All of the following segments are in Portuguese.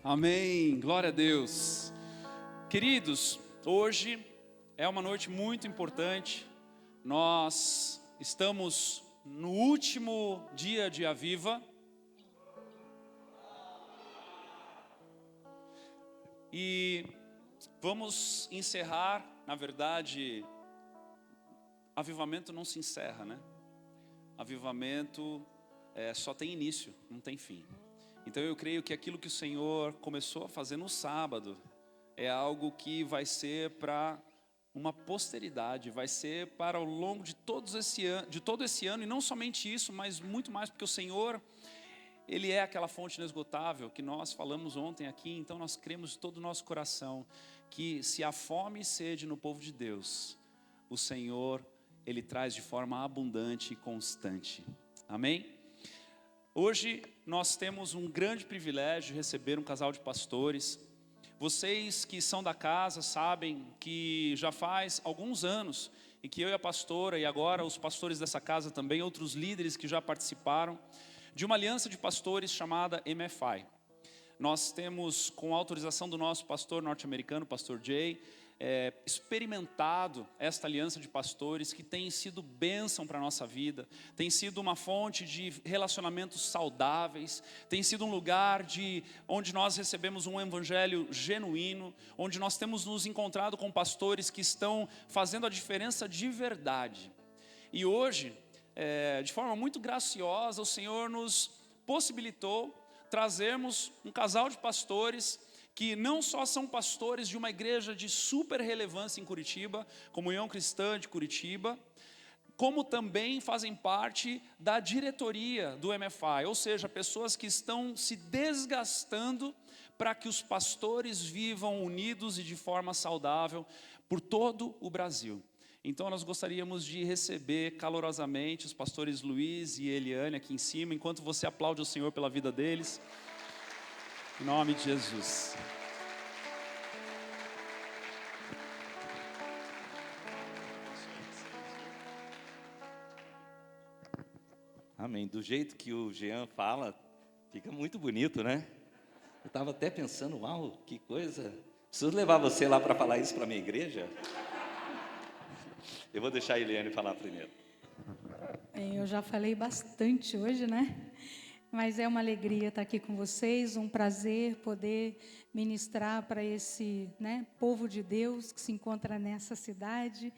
Amém, glória a Deus. Queridos, hoje é uma noite muito importante. Nós estamos no último dia de Aviva. E vamos encerrar, na verdade, avivamento não se encerra, né? Avivamento só tem início, não tem fim. Então eu creio que aquilo que o Senhor começou a fazer no sábado é algo que vai ser para uma posteridade, vai ser para ao longo de todo esse ano, e não somente isso, mas muito mais, porque o Senhor, Ele é aquela fonte inesgotável que nós falamos ontem aqui. Então nós cremos de todo o nosso coração que se há fome e sede no povo de Deus, o Senhor, Ele traz de forma abundante e constante. Amém? Hoje nós temos um grande privilégio de receber um casal de pastores. Vocês que são da casa sabem que já faz alguns anos e que eu e a pastora, e agora os pastores dessa casa também, outros líderes que já participaram de uma aliança de pastores chamada MFI. Nós temos, com a autorização do nosso pastor norte-americano, pastor Jay, experimentado esta aliança de pastores que tem sido bênção para a nossa vida, tem sido uma fonte de relacionamentos saudáveis, tem sido um lugar onde nós recebemos um evangelho genuíno, onde nós temos nos encontrado com pastores que estão fazendo a diferença de verdade. E hoje, de forma muito graciosa, o Senhor nos possibilitou trazermos um casal de pastores que não só são pastores de uma igreja de super relevância em Curitiba, Comunhão Cristã de Curitiba, como também fazem parte da diretoria do MFI, ou seja, pessoas que estão se desgastando para que os pastores vivam unidos e de forma saudável por todo o Brasil. Então nós gostaríamos de receber calorosamente os pastores Luiz e Eliane aqui em cima, enquanto você aplaude o Senhor pela vida deles. Em nome de Jesus. Amém. Do jeito que o Jean fala, fica muito bonito, né? Eu estava até pensando, uau, que coisa. Preciso levar você lá para falar isso para a minha igreja? Eu vou deixar a Eliane falar primeiro. Eu já falei bastante hoje, né? Mas é uma alegria estar aqui com vocês, um prazer poder ministrar para esse, povo de Deus que se encontra nessa cidade,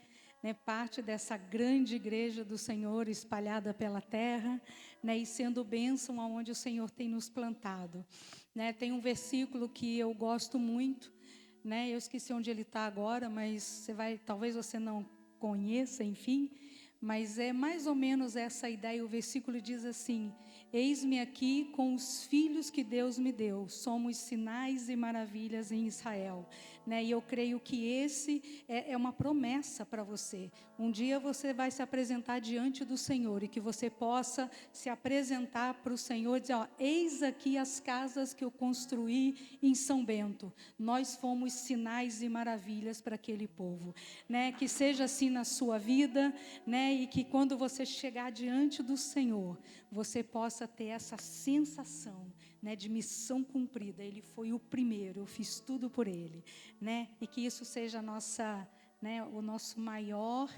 parte dessa grande igreja do Senhor espalhada pela terra, e sendo bênção aonde o Senhor tem nos plantado. Tem um versículo que eu gosto muito, eu esqueci onde ele está agora, mas talvez você não conheça, enfim, mas é mais ou menos essa ideia. O versículo diz assim: eis-me aqui com os filhos que Deus me deu, somos sinais e maravilhas em Israel. E eu creio que esse é uma promessa para você. Um dia você vai se apresentar diante do Senhor e que você possa se apresentar para o Senhor e dizer: eis aqui as casas que eu construí em São Bento, nós fomos sinais e maravilhas para aquele povo. Que seja assim na sua vida, e que quando você chegar diante do Senhor, você possa ter essa sensação, de missão cumprida. Ele foi o primeiro, eu fiz tudo por ele, e que isso seja o nosso maior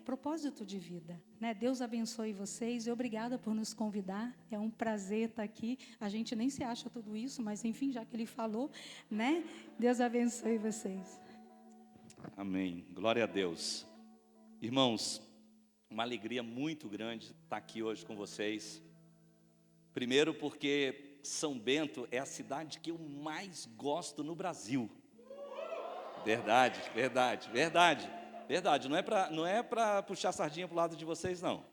propósito de vida. Deus abençoe vocês e obrigada por nos convidar. É um prazer estar aqui. A gente nem se acha tudo isso, mas enfim, já que ele falou, Deus abençoe vocês. Amém. Glória a Deus. Irmãos, uma alegria muito grande estar aqui hoje com vocês. Primeiro porque São Bento é a cidade que eu mais gosto no Brasil. Verdade, verdade, verdade, verdade. Não é para puxar sardinha para o lado de vocês, não.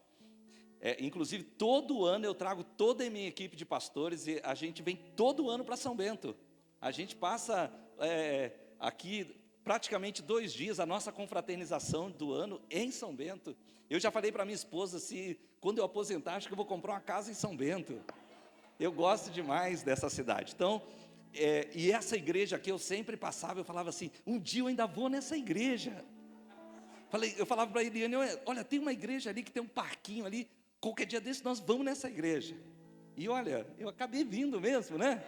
Inclusive, todo ano eu trago toda a minha equipe de pastores e a gente vem todo ano para São Bento. A gente passa aqui praticamente 2 dias, a nossa confraternização do ano em São Bento. Eu já falei para minha esposa, quando eu aposentar, acho que eu vou comprar uma casa em São Bento. Eu gosto demais dessa cidade. Então, e essa igreja aqui eu sempre passava, eu falava assim: um dia eu ainda vou nessa igreja. Eu falava para a Eliane: olha, tem uma igreja ali que tem um parquinho ali, qualquer dia desse nós vamos nessa igreja. E olha, eu acabei vindo mesmo, né?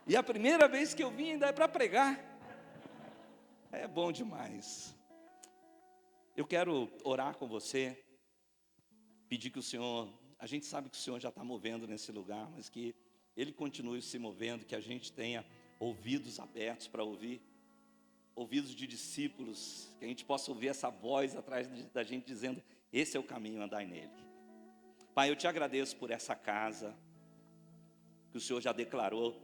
E a primeira vez que eu vim ainda é para pregar. É bom demais. Eu quero orar com você, pedir que o Senhor, a gente sabe que o Senhor já está movendo nesse lugar, mas que Ele continue se movendo, que a gente tenha ouvidos abertos para ouvir, ouvidos de discípulos, que a gente possa ouvir essa voz atrás da gente dizendo, esse é o caminho, andai nele. Pai, eu te agradeço por essa casa, que o Senhor já declarou,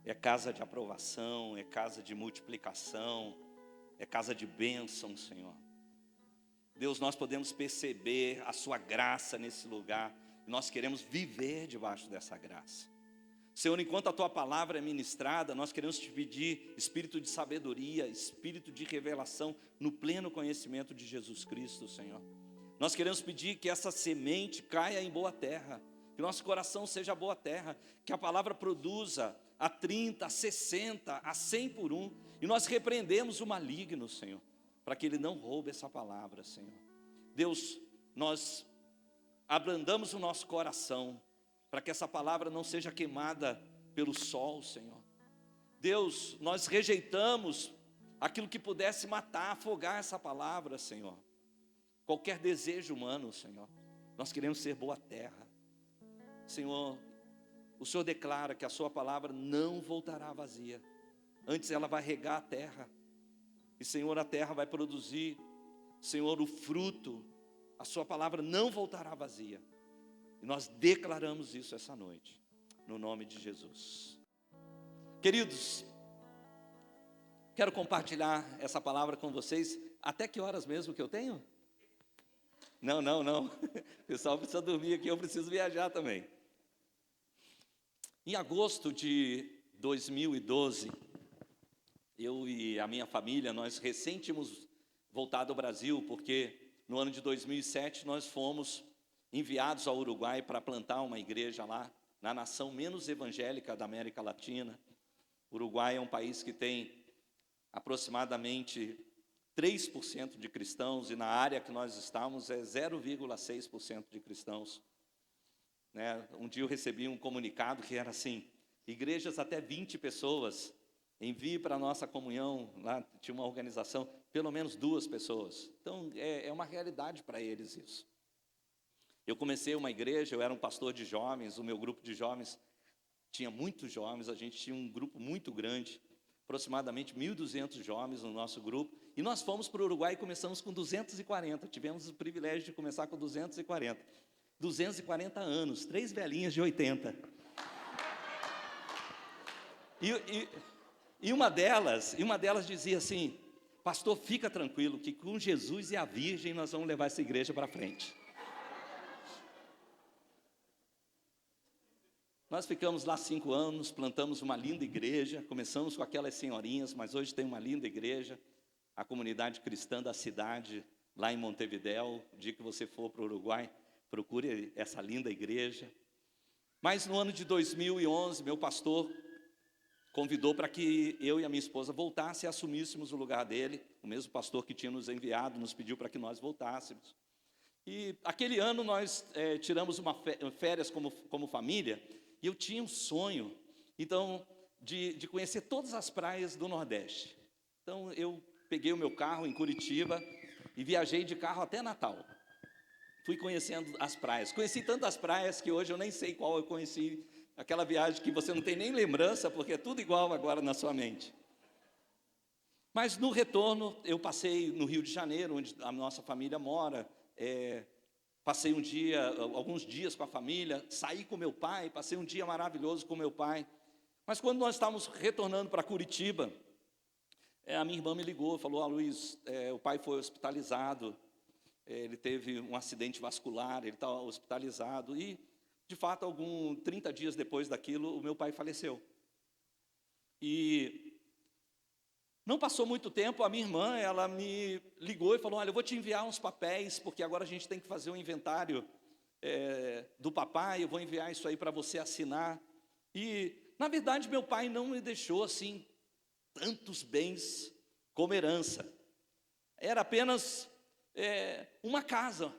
é casa de aprovação, é casa de multiplicação, é casa de bênção, Senhor. Deus, nós podemos perceber a sua graça nesse lugar, e nós queremos viver debaixo dessa graça. Senhor, enquanto a tua palavra é ministrada, nós queremos te pedir espírito de sabedoria, espírito de revelação, no pleno conhecimento de Jesus Cristo, Senhor. Nós queremos pedir que essa semente caia em boa terra, que nosso coração seja boa terra, que a palavra produza a 30, a 60, a 100 por um, e nós repreendemos o maligno, Senhor, para que ele não roube essa palavra, Senhor. Deus, nós abrandamos o nosso coração, para que essa palavra não seja queimada pelo sol, Senhor. Deus, nós rejeitamos aquilo que pudesse matar, afogar essa palavra, Senhor. Qualquer desejo humano, Senhor. Nós queremos ser boa terra. Senhor, o Senhor declara que a sua palavra não voltará vazia. Antes ela vai regar a terra. E, Senhor, a terra vai produzir, Senhor, o fruto. A sua palavra não voltará vazia. E nós declaramos isso essa noite, no nome de Jesus. Queridos, quero compartilhar essa palavra com vocês. Até que horas mesmo que eu tenho? Não. O pessoal precisa dormir aqui, eu preciso viajar também. Em agosto de 2012, eu e a minha família, nós recém tínhamos voltado ao Brasil, porque no ano de 2007 nós fomos enviados ao Uruguai para plantar uma igreja lá, na nação menos evangélica da América Latina. O Uruguai é um país que tem aproximadamente 3% de cristãos, e na área que nós estamos é 0,6% de cristãos. Um dia eu recebi um comunicado que era assim, igrejas até 20 pessoas, envie para a nossa comunhão, lá tinha uma organização, pelo menos 2 pessoas. Então é uma realidade para eles isso. Eu comecei uma igreja, eu era um pastor de jovens, o meu grupo de jovens tinha muitos jovens, a gente tinha um grupo muito grande, aproximadamente 1.200 jovens no nosso grupo, e nós fomos para o Uruguai e começamos com 240, tivemos o privilégio de começar com 240 anos, 3 velhinhas de 80. E uma delas dizia assim, pastor, fica tranquilo, que com Jesus e a Virgem nós vamos levar essa igreja para frente. Nós ficamos lá 5 anos, plantamos uma linda igreja, começamos com aquelas senhorinhas, mas hoje tem uma linda igreja, a comunidade cristã da cidade, lá em Montevidéu. O dia que você for para o Uruguai, procure essa linda igreja. Mas no ano de 2011, meu pastor convidou para que eu e a minha esposa voltassem e assumíssemos o lugar dele. O mesmo pastor que tinha nos enviado nos pediu para que nós voltássemos. E aquele ano nós tiramos uma férias como família, e eu tinha um sonho, então, de conhecer todas as praias do Nordeste. Então eu peguei o meu carro em Curitiba e viajei de carro até Natal. Fui conhecendo as praias. Conheci tantas praias que hoje eu nem sei qual eu conheci. Aquela viagem que você não tem nem lembrança, porque é tudo igual agora na sua mente. Mas no retorno, eu passei no Rio de Janeiro, onde a nossa família mora. Passei alguns dias com a família, saí com meu pai, passei um dia maravilhoso com meu pai. Mas quando nós estávamos retornando para Curitiba, a minha irmã me ligou, falou, Luiz, o pai foi hospitalizado, ele teve um acidente vascular, ele está hospitalizado. E, de fato, 30 dias depois daquilo, o meu pai faleceu. E não passou muito tempo, a minha irmã, ela me ligou e falou, olha, eu vou te enviar uns papéis, porque agora a gente tem que fazer um inventário do papai, eu vou enviar isso aí para você assinar. E, na verdade, meu pai não me deixou, assim, tantos bens como herança. Era apenas uma casa,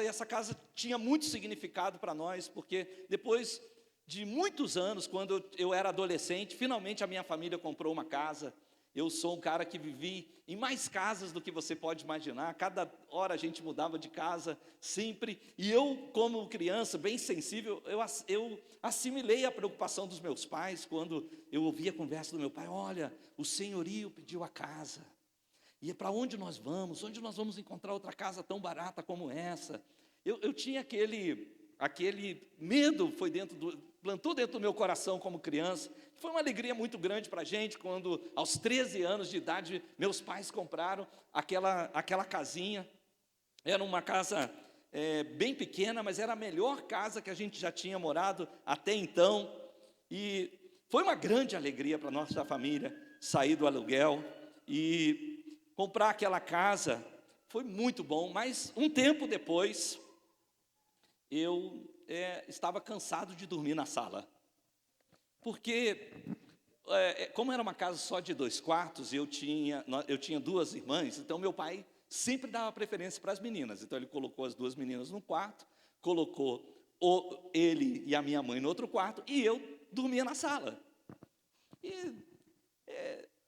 e essa casa tinha muito significado para nós, porque depois de muitos anos, quando eu era adolescente, finalmente a minha família comprou uma casa. Eu sou um cara que vivi em mais casas do que você pode imaginar. Cada hora a gente mudava de casa, sempre. E eu, como criança, bem sensível, eu assimilei a preocupação dos meus pais quando eu ouvia a conversa do meu pai. Olha, o senhorio pediu a casa. E para onde nós vamos? Onde nós vamos encontrar outra casa tão barata como essa? Eu tinha aquele medo, plantou dentro do meu coração como criança. Foi uma alegria muito grande para a gente, quando aos 13 anos de idade, meus pais compraram aquela casinha. Era uma casa bem pequena, mas era a melhor casa que a gente já tinha morado até então. E foi uma grande alegria para a nossa família sair do aluguel e comprar aquela casa. Foi muito bom, mas um tempo depois, eu estava cansado de dormir na sala. Porque, como era uma casa só de 2 quartos, eu tinha 2 irmãs, então meu pai sempre dava preferência para as meninas. Então ele colocou as 2 meninas num quarto, colocou ele e a minha mãe no outro quarto, e eu dormia na sala. E,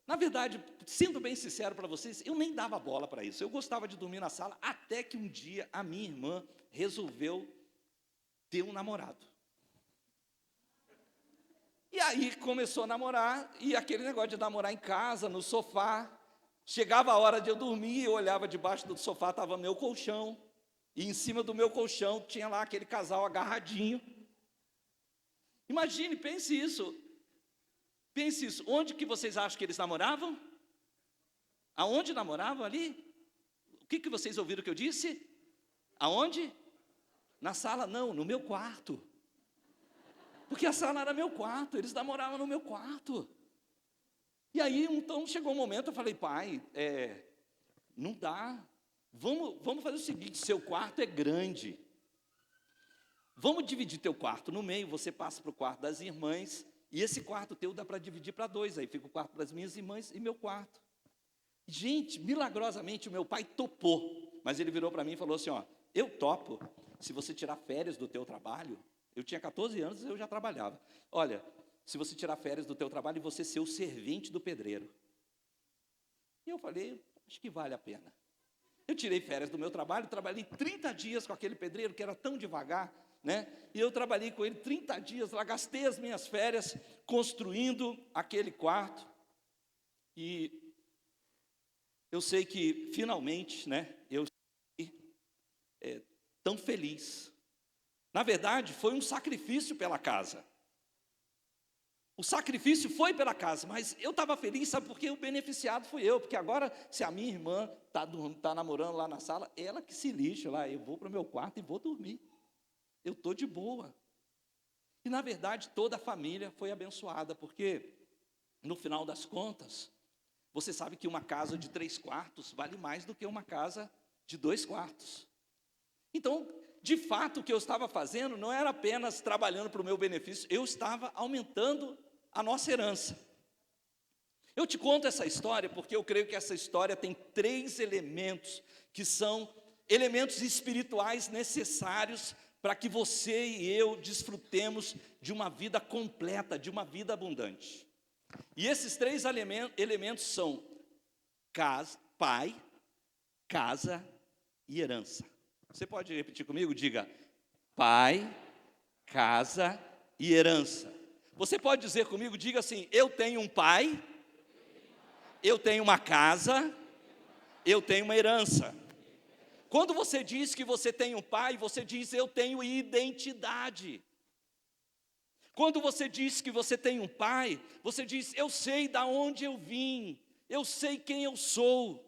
na verdade, sendo bem sincero para vocês, eu nem dava bola para isso. Eu gostava de dormir na sala, até que um dia a minha irmã resolveu ter um namorado. E aí começou a namorar, e aquele negócio de namorar em casa, no sofá. Chegava a hora de eu dormir, eu olhava debaixo do sofá, estava meu colchão, e em cima do meu colchão tinha lá aquele casal agarradinho. Imagine, pense isso. Onde que vocês acham que eles namoravam? Aonde namoravam ali? O que vocês ouviram que eu disse? Aonde? Na sala não, no meu quarto. Porque a sala era meu quarto, eles namoravam no meu quarto. E aí, então, chegou um momento, eu falei, pai, não dá. Vamos fazer o seguinte, seu quarto é grande. Vamos dividir teu quarto no meio, você passa para o quarto das irmãs, e esse quarto teu dá para dividir para 2, aí fica o quarto das minhas irmãs e meu quarto. Gente, milagrosamente, o meu pai topou, mas ele virou para mim e falou assim, eu topo, se você tirar férias do teu trabalho. Eu tinha 14 anos e eu já trabalhava. Olha, se você tirar férias do teu trabalho e você ser o servente do pedreiro. E eu falei, acho que vale a pena. Eu tirei férias do meu trabalho, trabalhei 30 dias com aquele pedreiro que era tão devagar, né? E eu trabalhei com ele 30 dias, lá gastei as minhas férias construindo aquele quarto. E eu sei que finalmente, né, eu fiquei tão feliz. Na verdade, foi um sacrifício pela casa. O sacrifício foi pela casa, mas eu estava feliz, sabe, porque o beneficiado fui eu. Porque agora, se a minha irmã está namorando lá na sala, ela que se lixa lá, eu vou para o meu quarto e vou dormir. Eu estou de boa. E, na verdade, toda a família foi abençoada, porque, no final das contas, você sabe que uma casa de 3 quartos vale mais do que uma casa de 2 quartos. Então, de fato, o que eu estava fazendo não era apenas trabalhando para o meu benefício, eu estava aumentando a nossa herança. Eu te conto essa história porque eu creio que essa história tem 3 elementos que são elementos espirituais necessários para que você e eu desfrutemos de uma vida completa, de uma vida abundante. E esses 3 elementos são pai, casa e herança. Você pode repetir comigo? Diga, pai, casa e herança. Você pode dizer comigo, diga assim, eu tenho um pai, eu tenho uma casa, eu tenho uma herança. Quando você diz que você tem um pai, você diz, eu tenho identidade. Quando você diz que você tem um pai, você diz, eu sei de onde eu vim, eu sei quem eu sou.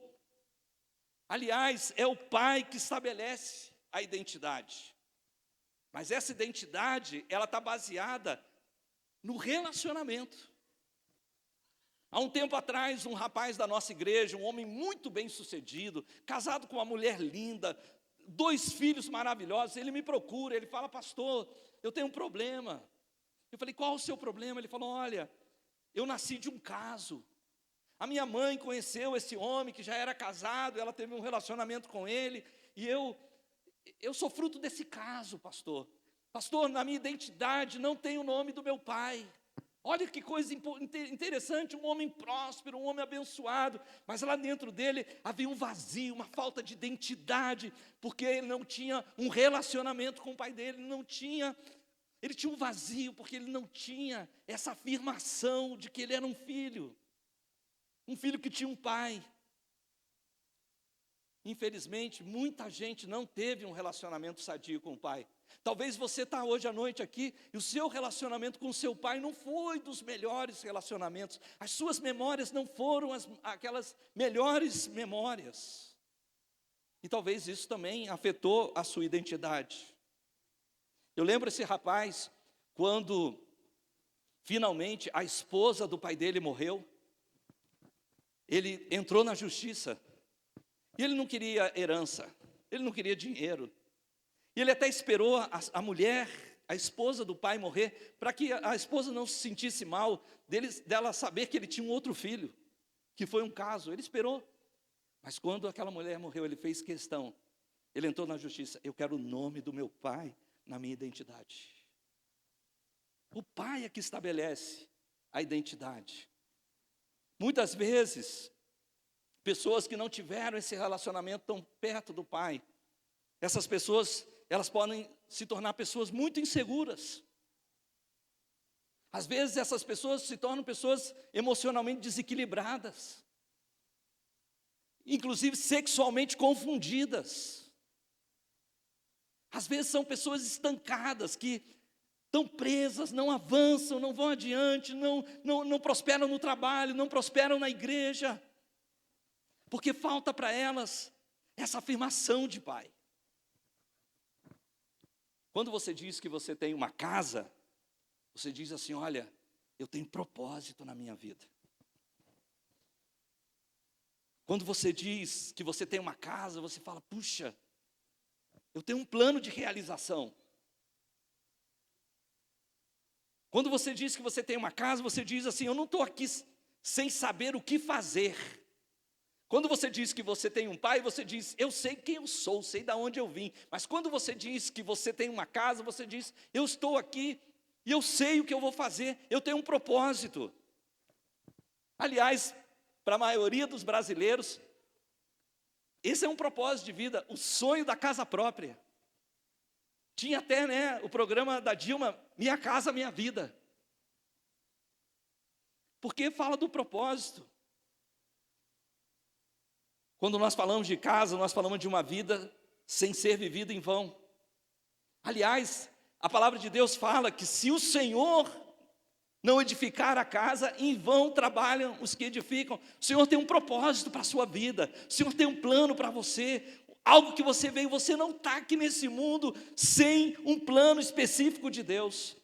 Aliás, é o pai que estabelece a identidade. Mas essa identidade, ela está baseada no relacionamento. Há um tempo atrás, um rapaz da nossa igreja, um homem muito bem sucedido, casado com uma mulher linda, 2 filhos maravilhosos, ele me procura, ele fala, pastor, eu tenho um problema. Eu falei, qual o seu problema? Ele falou, olha, eu nasci de um caso. A minha mãe conheceu esse homem que já era casado, ela teve um relacionamento com ele, e eu sou fruto desse caso, pastor. Pastor, na minha identidade não tem o nome do meu pai. Olha que coisa interessante, um homem próspero, um homem abençoado, mas lá dentro dele havia um vazio, uma falta de identidade, porque ele não tinha um relacionamento com o pai dele, ele tinha um vazio, porque ele não tinha essa afirmação de que ele era um filho que tinha um pai. Infelizmente, muita gente não teve um relacionamento sadio com o pai. Talvez você está hoje à noite aqui e o seu relacionamento com o seu pai não foi dos melhores relacionamentos. As suas memórias não foram aquelas melhores memórias. E talvez isso também afetou a sua identidade. Eu lembro esse rapaz, quando finalmente a esposa do pai dele morreu, ele entrou na justiça. E ele não queria herança, ele não queria dinheiro. E ele até esperou a mulher, a esposa do pai morrer, para que a esposa não se sentisse mal dela saber que ele tinha um outro filho, que foi um caso. Ele esperou. Mas quando aquela mulher morreu, ele fez questão. Ele entrou na justiça. Eu quero o nome do meu pai na minha identidade. O pai é que estabelece a identidade. Muitas vezes, pessoas que não tiveram esse relacionamento tão perto do pai, essas pessoas, elas podem se tornar pessoas muito inseguras. Às vezes essas pessoas se tornam pessoas emocionalmente desequilibradas, inclusive sexualmente confundidas. Às vezes são pessoas estancadas, que estão presas, não avançam, não vão adiante, não prosperam no trabalho, não prosperam na igreja, porque falta para elas essa afirmação de pai. Quando você diz que você tem uma casa, você diz assim, olha, eu tenho propósito na minha vida. Quando você diz que você tem uma casa, você fala, puxa, eu tenho um plano de realização. Quando você diz que você tem uma casa, você diz assim, eu não estou aqui sem saber o que fazer. Quando você diz que você tem um pai, você diz, eu sei quem eu sou, sei de onde eu vim. Mas quando você diz que você tem uma casa, você diz, eu estou aqui e eu sei o que eu vou fazer, eu tenho um propósito. Aliás, para a maioria dos brasileiros, esse é um propósito de vida, o sonho da casa própria. Tinha até, o programa da Dilma, Minha Casa Minha Vida. Porque fala do propósito. Quando nós falamos de casa, nós falamos de uma vida sem ser vivida em vão. Aliás, a palavra de Deus fala que se o Senhor não edificar a casa, em vão trabalham os que edificam. O Senhor tem um propósito para a sua vida, o Senhor tem um plano para você, algo que você veio, você não está aqui nesse mundo sem um plano específico de Deus.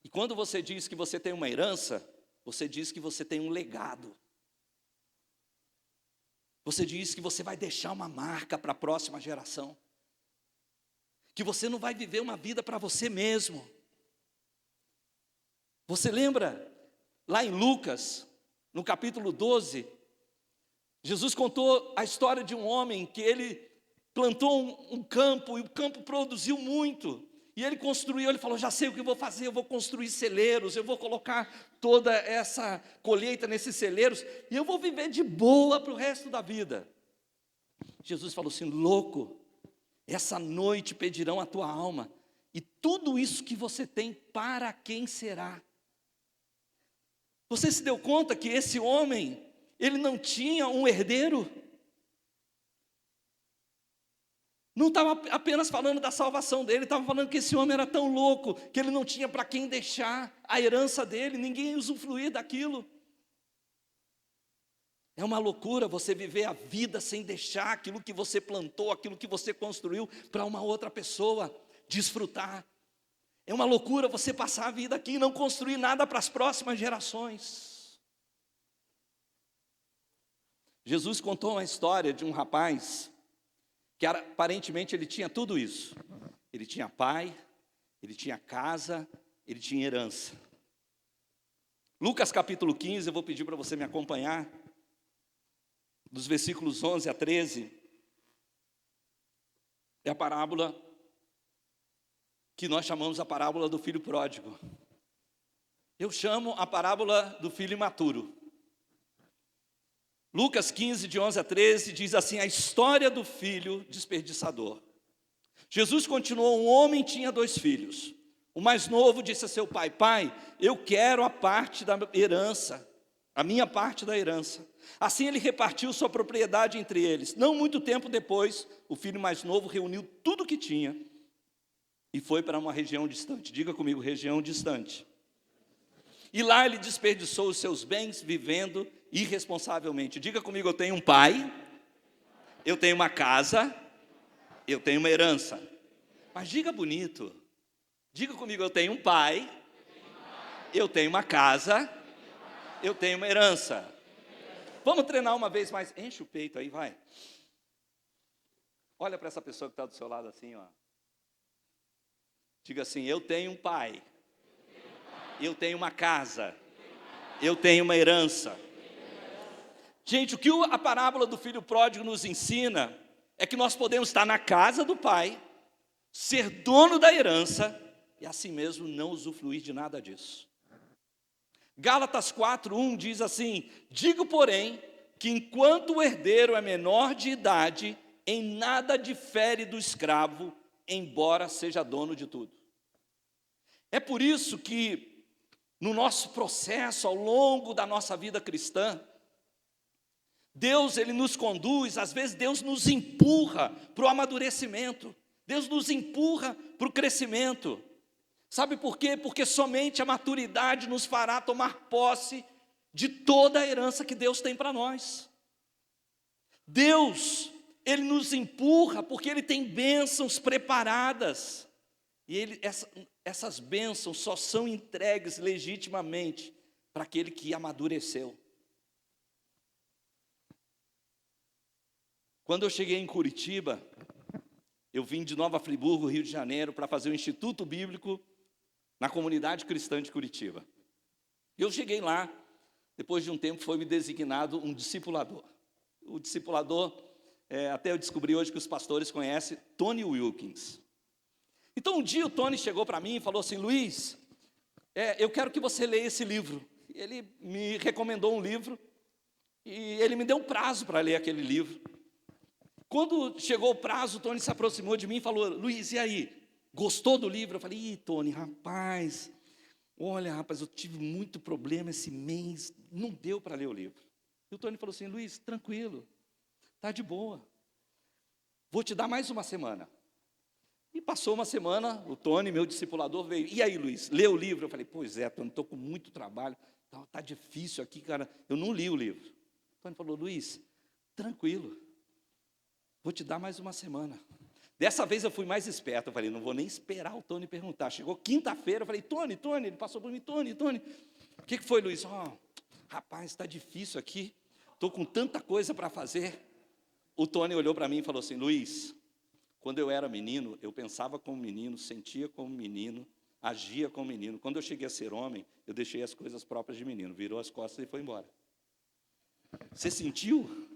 E quando você diz que você tem uma herança, você diz que você tem um legado. Você diz que você vai deixar uma marca para a próxima geração. Que você não vai viver uma vida para você mesmo. Você lembra, lá em Lucas, no capítulo 12, Jesus contou a história de um homem que ele plantou um campo, e o campo produziu muito. E ele construiu, ele falou, já sei o que eu vou fazer, eu vou construir celeiros, eu vou colocar toda essa colheita nesses celeiros, e eu vou viver de boa para o resto da vida. Jesus falou assim, louco, essa noite pedirão a tua alma, e tudo isso que você tem, para quem será? Você se deu conta que esse homem, ele não tinha um herdeiro? Não estava apenas falando da salvação dele, estava falando que esse homem era tão louco, que ele não tinha para quem deixar a herança dele, ninguém ia usufruir daquilo. É uma loucura você viver a vida sem deixar aquilo que você plantou, aquilo que você construiu, para uma outra pessoa desfrutar. É uma loucura você passar a vida aqui e não construir nada para as próximas gerações. Jesus contou uma história de um rapaz que aparentemente ele tinha tudo isso. Ele tinha pai, ele tinha casa, ele tinha herança. Lucas capítulo 15, eu vou pedir para você me acompanhar, dos versículos 11 a 13. é a parábola que nós chamamos a parábola do filho pródigo. Eu chamo a parábola do filho imaturo. Lucas 15, de 11 a 13, diz assim, a história do filho desperdiçador. Jesus continuou, um homem tinha 2 filhos. O mais novo disse a seu pai, pai, eu quero a parte da herança, a minha parte da herança. Assim ele repartiu sua propriedade entre eles. Não muito tempo depois, o filho mais novo reuniu tudo o que tinha e foi para uma região distante. Diga comigo, região distante. E lá ele desperdiçou os seus bens vivendo irresponsavelmente. Diga comigo, eu tenho um pai, eu tenho uma casa, eu tenho uma herança. Mas diga bonito. Diga comigo, eu tenho um pai, eu tenho uma casa, eu tenho uma herança. Vamos treinar uma vez mais. Enche o peito aí, vai. Olha para essa pessoa que está do seu lado assim, ó. Diga assim, eu tenho um pai, eu tenho uma casa, eu tenho uma herança. Gente, o que a parábola do filho pródigo nos ensina é que nós podemos estar na casa do pai, ser dono da herança e assim mesmo não usufruir de nada disso. Gálatas 4:1 diz assim, digo porém que enquanto o herdeiro é menor de idade, em nada difere do escravo, embora seja dono de tudo. É por isso que no nosso processo, ao longo da nossa vida cristã, Deus, Ele nos conduz, às vezes Deus nos empurra para o amadurecimento, Deus nos empurra para o crescimento. Sabe por quê? Porque somente a maturidade nos fará tomar posse de toda a herança que Deus tem para nós. Deus, Ele nos empurra porque Ele tem bênçãos preparadas. E essas bênçãos só são entregues legitimamente para aquele que amadureceu. Quando eu cheguei em Curitiba, eu vim de Nova Friburgo, Rio de Janeiro, para fazer o Instituto Bíblico na comunidade cristã de Curitiba. Eu cheguei lá, depois de um tempo foi me designado um discipulador. O discipulador, até eu descobri hoje que os pastores conhecem, Tony Wilkins. Então um dia o Tony chegou para mim e falou assim, Luiz, eu quero que você leia esse livro. Ele me recomendou um livro e ele me deu um prazo para ler aquele livro. Quando chegou o prazo, o Tony se aproximou de mim e falou, Luiz, e aí? Gostou do livro? Eu falei, ih, Tony, rapaz, eu tive muito problema esse mês, não deu para ler o livro. E o Tony falou assim, Luiz, tranquilo, tá de boa, vou te dar mais uma semana. E passou uma semana, o Tony, meu discipulador, veio, e aí, Luiz, leu o livro? Eu falei, pois é, Tony, estou com muito trabalho, tá difícil aqui, cara, eu não li o livro. O Tony falou, Luiz, tranquilo, vou te dar mais uma semana. Dessa vez eu fui mais esperto, eu falei, não vou nem esperar o Tony perguntar. Chegou quinta-feira, eu falei, Tony, ele passou por mim, Tony, o que foi, Luiz? Rapaz, está difícil aqui, estou com tanta coisa para fazer. O Tony olhou para mim e falou assim, Luiz, quando eu era menino, eu pensava como menino, sentia como menino, agia como menino. Quando eu cheguei a ser homem, eu deixei as coisas próprias de menino, virou as costas e foi embora. Você sentiu?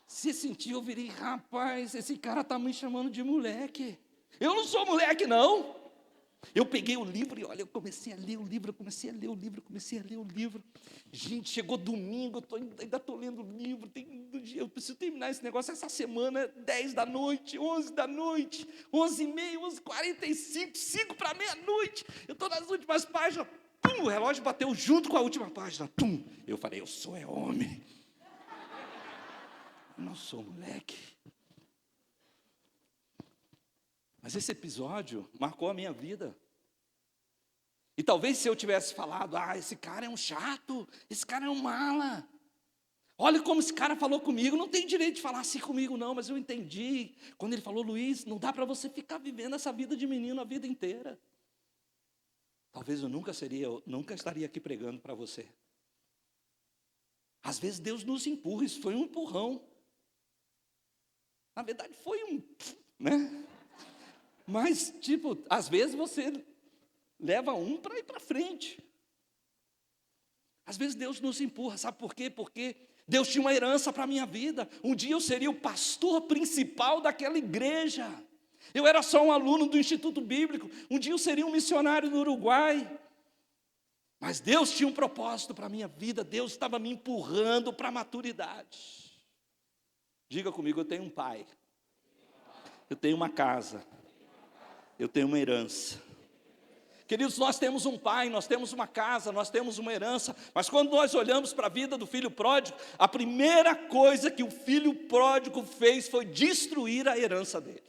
Se sentiu, eu virei, rapaz, esse cara está me chamando de moleque. Eu não sou moleque, não. Eu peguei o livro e, olha, eu comecei a ler o livro, comecei a ler o livro. Gente, chegou domingo, ainda estou lendo o livro, eu preciso terminar esse negócio essa semana, 10 da noite, 11 da noite, 11h30, 11h45, 5 para meia-noite. Eu estou nas últimas páginas, o relógio bateu junto com a última página. Eu falei, eu sou homem. Não sou moleque. Mas esse episódio marcou a minha vida. E talvez se eu tivesse falado, esse cara é um chato, esse cara é um mala. Olha como esse cara falou comigo, não tem direito de falar assim comigo não, mas eu entendi. Quando ele falou, Luiz, não dá para você ficar vivendo essa vida de menino a vida inteira. Talvez eu nunca estaria aqui pregando para você. Às vezes Deus nos empurra, isso foi um empurrão. Na verdade foi né? Mas, às vezes você leva para ir para frente. Às vezes Deus nos empurra, sabe por quê? Porque Deus tinha uma herança para a minha vida. Um dia eu seria o pastor principal daquela igreja. Eu era só um aluno do Instituto Bíblico. Um dia eu seria um missionário no Uruguai. Mas Deus tinha um propósito para a minha vida. Deus estava me empurrando para a maturidade. Diga comigo, eu tenho um pai. Eu tenho uma casa. Eu tenho uma herança. Queridos, nós temos um pai, nós temos uma casa, nós temos uma herança, mas quando nós olhamos para a vida do filho pródigo, a primeira coisa que o filho pródigo fez foi destruir a herança dele.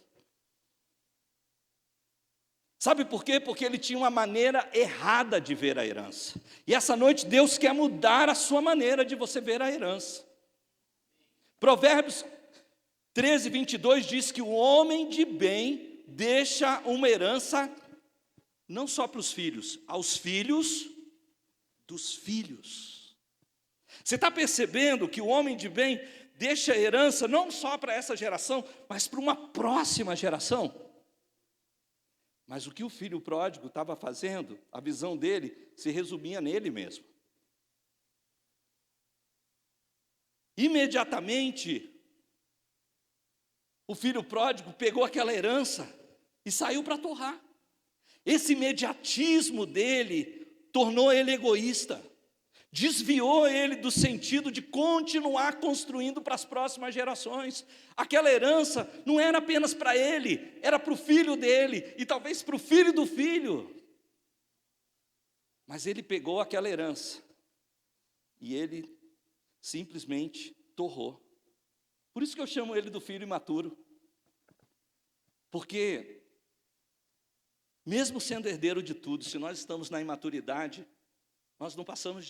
Sabe por quê? Porque ele tinha uma maneira errada de ver a herança. E essa noite Deus quer mudar a sua maneira de você ver a herança. Provérbios 13, 22 diz que o homem de bem deixa uma herança não só para os filhos, aos filhos dos filhos. Você está percebendo que o homem de bem deixa a herança não só para essa geração, mas para uma próxima geração? Mas o que o filho pródigo estava fazendo, a visão dele se resumia nele mesmo. Imediatamente, o filho pródigo pegou aquela herança e saiu para torrar. Esse imediatismo dele tornou ele egoísta, desviou ele do sentido de continuar construindo para as próximas gerações. Aquela herança não era apenas para ele, era para o filho dele e talvez para o filho do filho. Mas ele pegou aquela herança e ele simplesmente torrou. Por isso que eu chamo ele do filho imaturo. Porque mesmo sendo herdeiro de tudo, se nós estamos na imaturidade, nós não passamos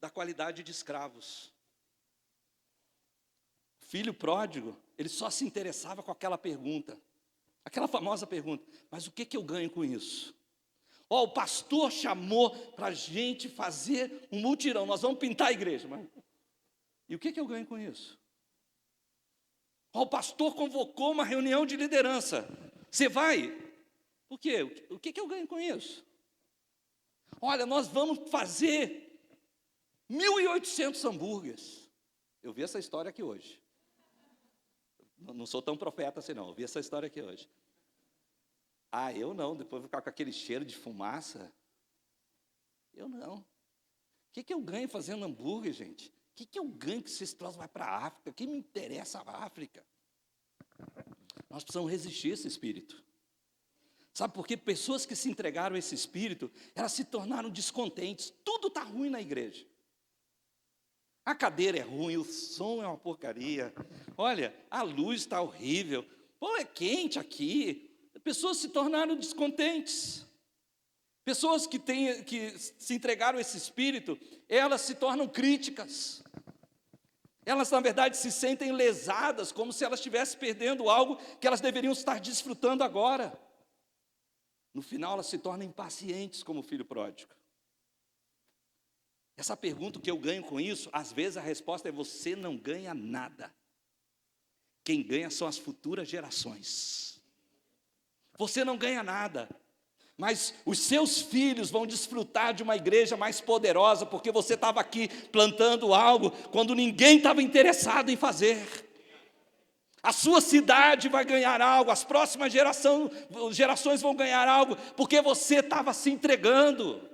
da qualidade de escravos. O filho pródigo, ele só se interessava com aquela pergunta, aquela famosa pergunta: mas o que eu ganho com isso? O pastor chamou para a gente fazer um mutirão, nós vamos pintar a igreja, mas e o que eu ganho com isso? O pastor convocou uma reunião de liderança, você vai? Por quê? O que eu ganho com isso? Olha, nós vamos fazer 1.800 hambúrgueres. Eu vi essa história aqui hoje. Não sou tão profeta assim não, eu vi essa história aqui hoje. Eu não, depois vou ficar com aquele cheiro de fumaça. Eu não. O que eu ganho fazendo hambúrguer, gente? O que eu ganho que esses troços vai para a África? O que me interessa a África? Nós precisamos resistir a esse espírito. Sabe por quê? Pessoas que se entregaram a esse espírito, elas se tornaram descontentes. Tudo está ruim na igreja. A cadeira é ruim, o som é uma porcaria. Olha, a luz está horrível. É quente aqui. Pessoas se tornaram descontentes. Pessoas que se entregaram a esse espírito, elas se tornam críticas. Elas, na verdade, se sentem lesadas, como se elas estivessem perdendo algo que elas deveriam estar desfrutando agora. No final, elas se tornam impacientes como o filho pródigo. Essa pergunta, o que eu ganho com isso? Às vezes a resposta é: você não ganha nada. Quem ganha são as futuras gerações. Você não ganha nada, mas os seus filhos vão desfrutar de uma igreja mais poderosa, porque você estava aqui plantando algo quando ninguém estava interessado em fazer. A sua cidade vai ganhar algo, as próximas gerações vão ganhar algo, porque você estava se entregando.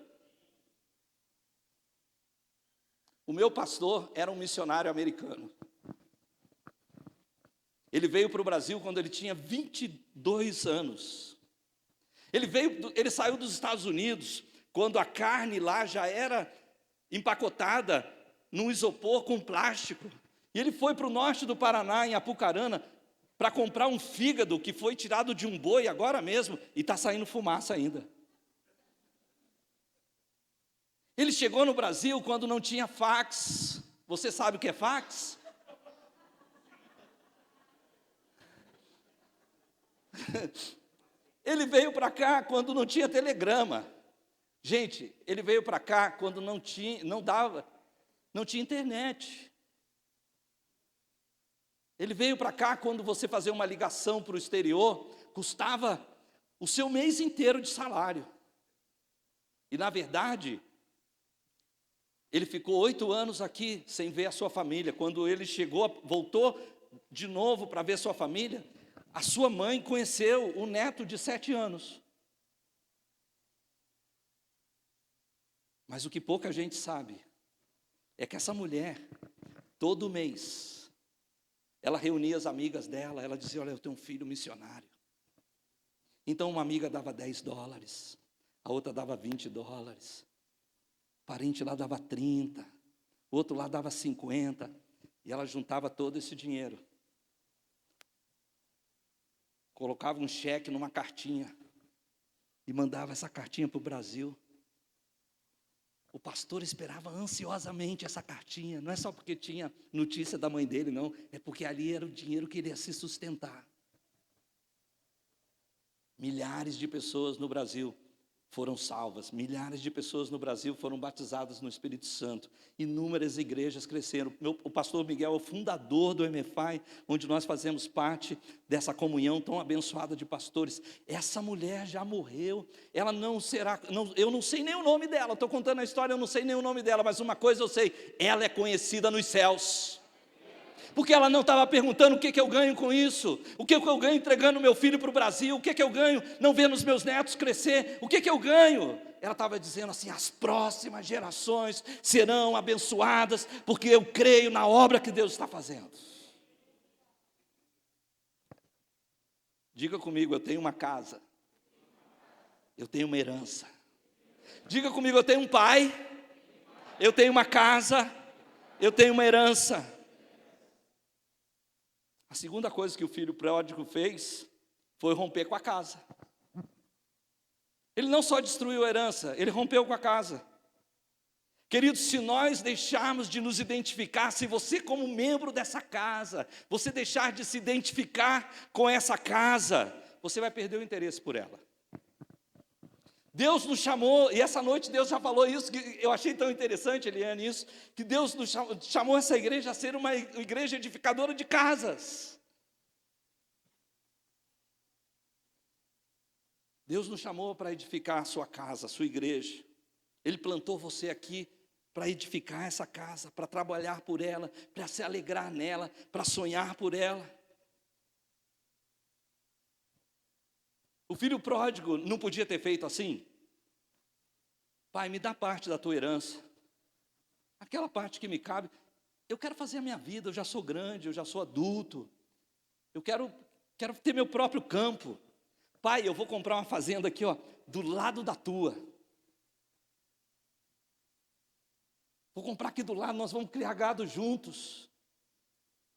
O meu pastor era um missionário americano. Ele veio para o Brasil quando ele tinha 22 anos. Ele saiu dos Estados Unidos quando a carne lá já era empacotada num isopor com plástico. E ele foi para o norte do Paraná, em Apucarana, para comprar um fígado que foi tirado de um boi agora mesmo e está saindo fumaça ainda. Ele chegou no Brasil quando não tinha fax. Você sabe o que é fax? Ele veio para cá quando não tinha telegrama. Gente, ele veio para cá quando não tinha internet. Ele veio para cá quando você fazer uma ligação para o exterior, custava o seu mês inteiro de salário. E, na verdade, Ele ficou 8 anos aqui sem ver a sua família. Quando ele voltou de novo para ver sua família, a sua mãe conheceu o neto de 7 anos. Mas o que pouca gente sabe é que essa mulher, todo mês, ela reunia as amigas dela, ela dizia: olha, eu tenho um filho missionário. Então uma amiga dava $10, a outra dava $20, o parente lá dava 30, o outro lá dava 50, e ela juntava todo esse dinheiro. Colocava um cheque numa cartinha e mandava essa cartinha para o Brasil. O pastor esperava ansiosamente essa cartinha, não é só porque tinha notícia da mãe dele, não, é porque ali era o dinheiro que ele ia se sustentar. Milhares de pessoas no Brasil foram salvas, milhares de pessoas no Brasil foram batizadas no Espírito Santo, inúmeras igrejas cresceram. O pastor Miguel é o fundador do MFI, onde nós fazemos parte dessa comunhão tão abençoada de pastores. Essa mulher já morreu, ela não será, eu não sei nem o nome dela, estou contando a história, eu não sei nem o nome dela, mas uma coisa eu sei, ela é conhecida nos céus. Porque ela não estava perguntando o que eu ganho com isso, o que eu ganho entregando meu filho para o Brasil, o que eu ganho não vendo os meus netos crescer, o que eu ganho? Ela estava dizendo assim: as próximas gerações serão abençoadas, porque eu creio na obra que Deus está fazendo. Diga comigo: eu tenho uma casa, eu tenho uma herança. Diga comigo: eu tenho um pai, eu tenho uma casa, eu tenho uma herança. A segunda coisa que o filho pródigo fez foi romper com a casa. Ele não só destruiu a herança, ele rompeu com a casa. Queridos, se nós deixarmos de nos identificar, se você como membro dessa casa, você deixar de se identificar com essa casa, você vai perder o interesse por ela. Deus nos chamou, e essa noite Deus já falou isso, que eu achei tão interessante, Eliane, isso, que Deus nos chamou essa igreja a ser uma igreja edificadora de casas. Deus nos chamou para edificar a sua casa, a sua igreja. Ele plantou você aqui para edificar essa casa, para trabalhar por ela, para se alegrar nela, para sonhar por ela. O filho pródigo não podia ter feito assim? Pai, me dá parte da tua herança, aquela parte que me cabe. Eu quero fazer a minha vida, eu já sou grande, eu já sou adulto, eu quero ter meu próprio campo. Pai, eu vou comprar uma fazenda aqui, ó, do lado da tua. Vou comprar aqui do lado, nós vamos criar gado juntos.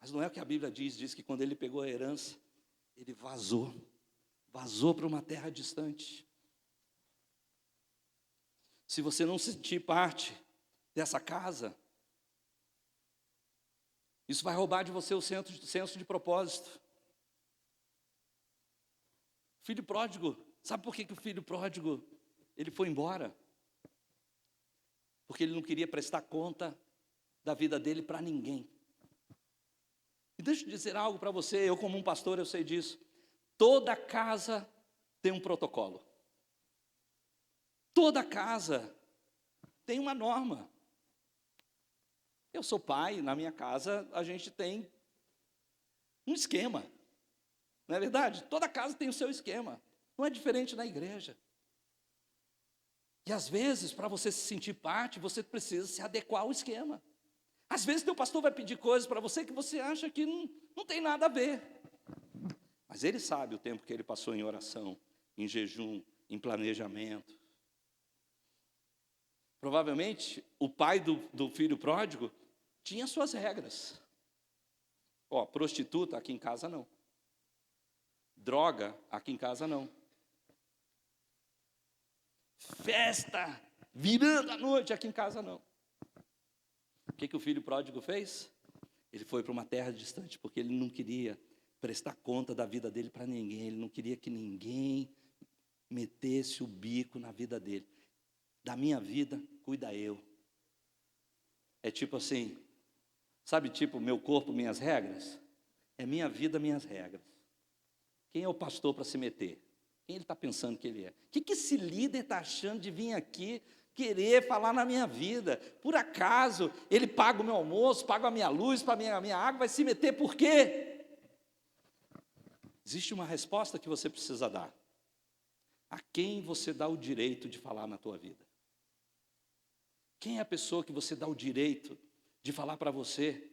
Mas não é o que a Bíblia diz que quando ele pegou a herança, ele vazou para uma terra distante. Se você não sentir parte dessa casa, isso vai roubar de você o senso de propósito. Filho pródigo, sabe por que o filho pródigo, ele foi embora? Porque ele não queria prestar conta da vida dele para ninguém. E deixa eu dizer algo para você, eu como um pastor eu sei disso. Toda casa tem um protocolo. Toda casa tem uma norma. Eu sou pai, na minha casa a gente tem um esquema. Não é verdade? Toda casa tem o seu esquema. Não é diferente na igreja. E às vezes, para você se sentir parte, você precisa se adequar ao esquema. Às vezes, teu pastor vai pedir coisas para você que você acha que não tem nada a ver. Mas ele sabe o tempo que ele passou em oração, em jejum, em planejamento. Provavelmente, o pai do filho pródigo tinha suas regras. Ó, prostituta aqui em casa não. Droga aqui em casa não. Festa, virando a noite aqui em casa não. O que o filho pródigo fez? Ele foi para uma terra distante, porque ele não queria prestar conta da vida dele para ninguém. Ele não queria que ninguém metesse o bico na vida dele. Da minha vida, cuida eu. É tipo assim, sabe, tipo, meu corpo, minhas regras? É minha vida, minhas regras. Quem é o pastor para se meter? Quem ele está pensando que ele é? O que esse líder está achando de vir aqui querer falar na minha vida. Por acaso, ele paga o meu almoço, paga a minha luz, paga a minha água, vai se meter por quê? Existe uma resposta que você precisa dar. A quem você dá o direito de falar na tua vida? Quem é a pessoa que você dá o direito de falar para você?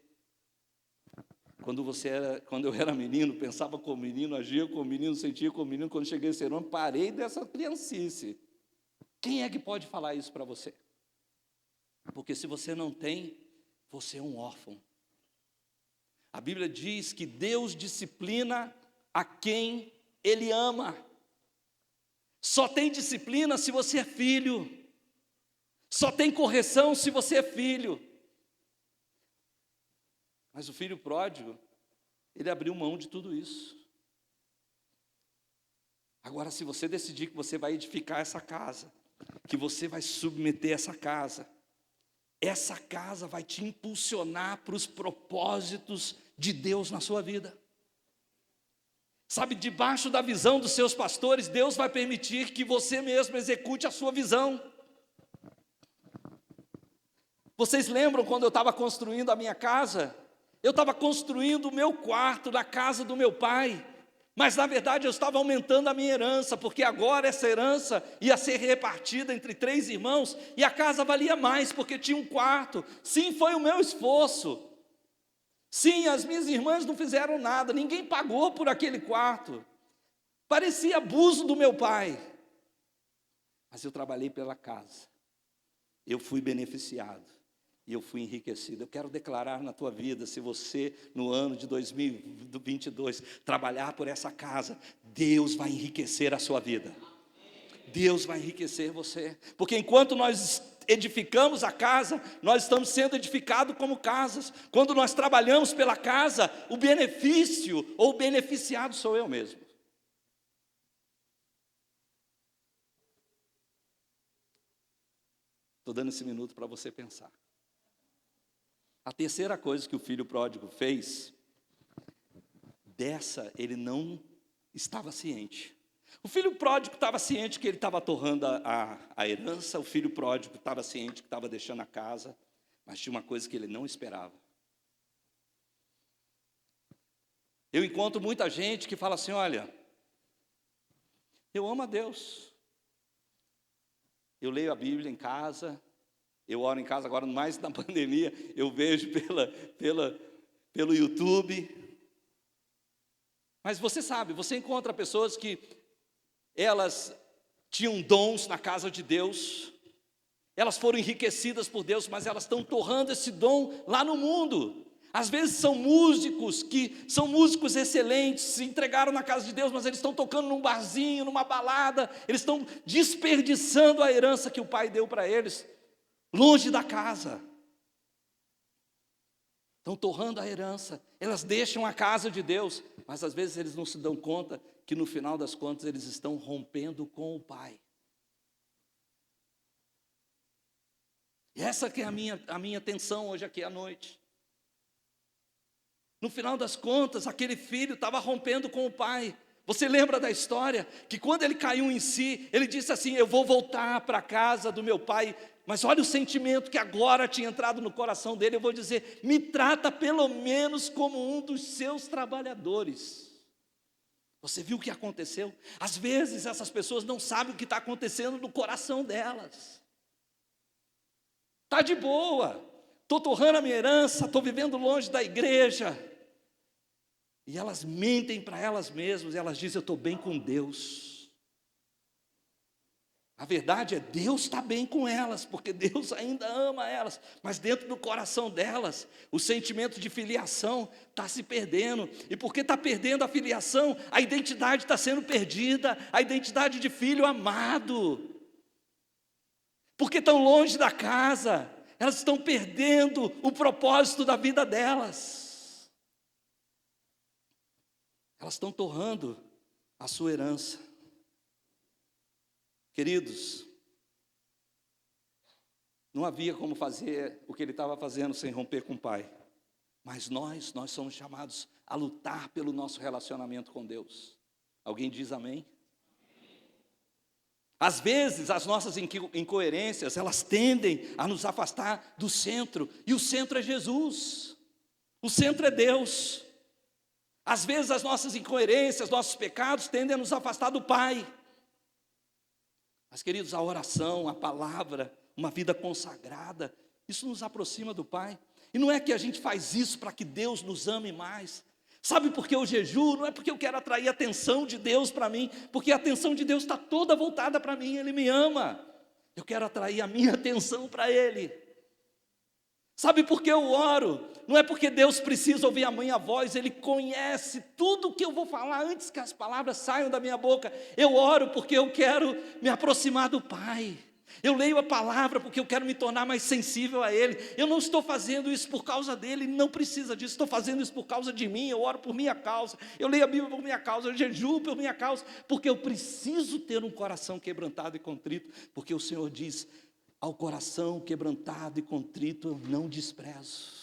Quando eu era menino, pensava como menino, agia como menino, sentia como menino. Quando cheguei a ser homem, parei dessa criancice. Quem é que pode falar isso para você? Porque se você não tem, você é um órfão. A Bíblia diz que Deus disciplina a quem Ele ama. Só tem disciplina se você é filho. Só tem correção se você é filho. Mas o filho pródigo, ele abriu mão de tudo isso. Agora, se você decidir que você vai edificar essa casa, que você vai submeter essa casa vai te impulsionar para os propósitos de Deus na sua vida. Sabe, debaixo da visão dos seus pastores, Deus vai permitir que você mesmo execute a sua visão. Vocês lembram quando eu estava construindo a minha casa? Eu estava construindo o meu quarto na casa do meu pai, mas na verdade eu estava aumentando a minha herança, porque agora essa herança ia ser repartida entre 3 irmãos, e a casa valia mais, porque tinha um quarto. Sim, foi o meu esforço. Sim, as minhas irmãs não fizeram nada, ninguém pagou por aquele quarto. Parecia abuso do meu pai, mas eu trabalhei pela casa, eu fui beneficiado. E eu fui enriquecido. Eu quero declarar na tua vida, se você no ano de 2022 trabalhar por essa casa, Deus vai enriquecer a sua vida. Deus vai enriquecer você. Porque enquanto nós edificamos a casa, nós estamos sendo edificados como casas. Quando nós trabalhamos pela casa, o benefício ou o beneficiado sou eu mesmo. Estou dando esse minuto para você pensar. A terceira coisa que o filho pródigo fez, dessa ele não estava ciente. O filho pródigo estava ciente que ele estava torrando a herança, o filho pródigo estava ciente que estava deixando a casa, mas tinha uma coisa que ele não esperava. Eu encontro muita gente que fala assim, olha, eu amo a Deus, eu leio a Bíblia em casa, eu oro em casa agora, mais na pandemia, eu vejo pelo YouTube. Mas você sabe, você encontra pessoas que elas tinham dons na casa de Deus, elas foram enriquecidas por Deus, mas elas estão torrando esse dom lá no mundo. Às vezes são músicos que são músicos excelentes, se entregaram na casa de Deus, mas eles estão tocando num barzinho, numa balada, eles estão desperdiçando a herança que o pai deu para eles, longe da casa. Estão torrando a herança, elas deixam a casa de Deus, mas às vezes eles não se dão conta que no final das contas eles estão rompendo com o pai. E essa que é a minha atenção hoje aqui à noite. No final das contas, aquele filho estava rompendo com o pai. Você lembra da história? Que quando ele caiu em si, ele disse assim, eu vou voltar para a casa do meu pai. Mas olha o sentimento que agora tinha entrado no coração dele. Eu vou dizer, me trata pelo menos como um dos seus trabalhadores. Você viu o que aconteceu? Às vezes essas pessoas não sabem o que está acontecendo no coração delas. Está de boa, estou torrando a minha herança, estou vivendo longe da igreja. E elas mentem para elas mesmas, elas dizem, eu estou bem com Deus. A verdade é, Deus está bem com elas, porque Deus ainda ama elas, mas dentro do coração delas, o sentimento de filiação está se perdendo, e porque está perdendo a filiação, a identidade está sendo perdida, a identidade de filho amado, porque estão longe da casa, elas estão perdendo o propósito da vida delas. Elas estão torrando a sua herança. Queridos, não havia como fazer o que ele estava fazendo sem romper com o pai. Mas nós somos chamados a lutar pelo nosso relacionamento com Deus. Alguém diz amém? Às vezes, as nossas incoerências, elas tendem a nos afastar do centro, e o centro é Jesus, o centro é Deus. Às vezes, as nossas incoerências, nossos pecados tendem a nos afastar do Pai. Mas, queridos, a oração, a palavra, uma vida consagrada, isso nos aproxima do Pai. E não é que a gente faz isso para que Deus nos ame mais. Sabe por que eu jejuo? Não é porque eu quero atrair a atenção de Deus para mim, porque a atenção de Deus está toda voltada para mim, Ele me ama. Eu quero atrair a minha atenção para Ele. Sabe por que eu oro? Não é porque Deus precisa ouvir a minha voz, Ele conhece tudo o que eu vou falar antes que as palavras saiam da minha boca. Eu oro porque eu quero me aproximar do Pai. Eu leio a palavra porque eu quero me tornar mais sensível a Ele. Eu não estou fazendo isso por causa dEle, Ele não precisa disso. Estou fazendo isso por causa de mim, eu oro por minha causa. Eu leio a Bíblia por minha causa, eu jejuo por minha causa. Porque eu preciso ter um coração quebrantado e contrito. Porque o Senhor diz, ao coração quebrantado e contrito eu não desprezo.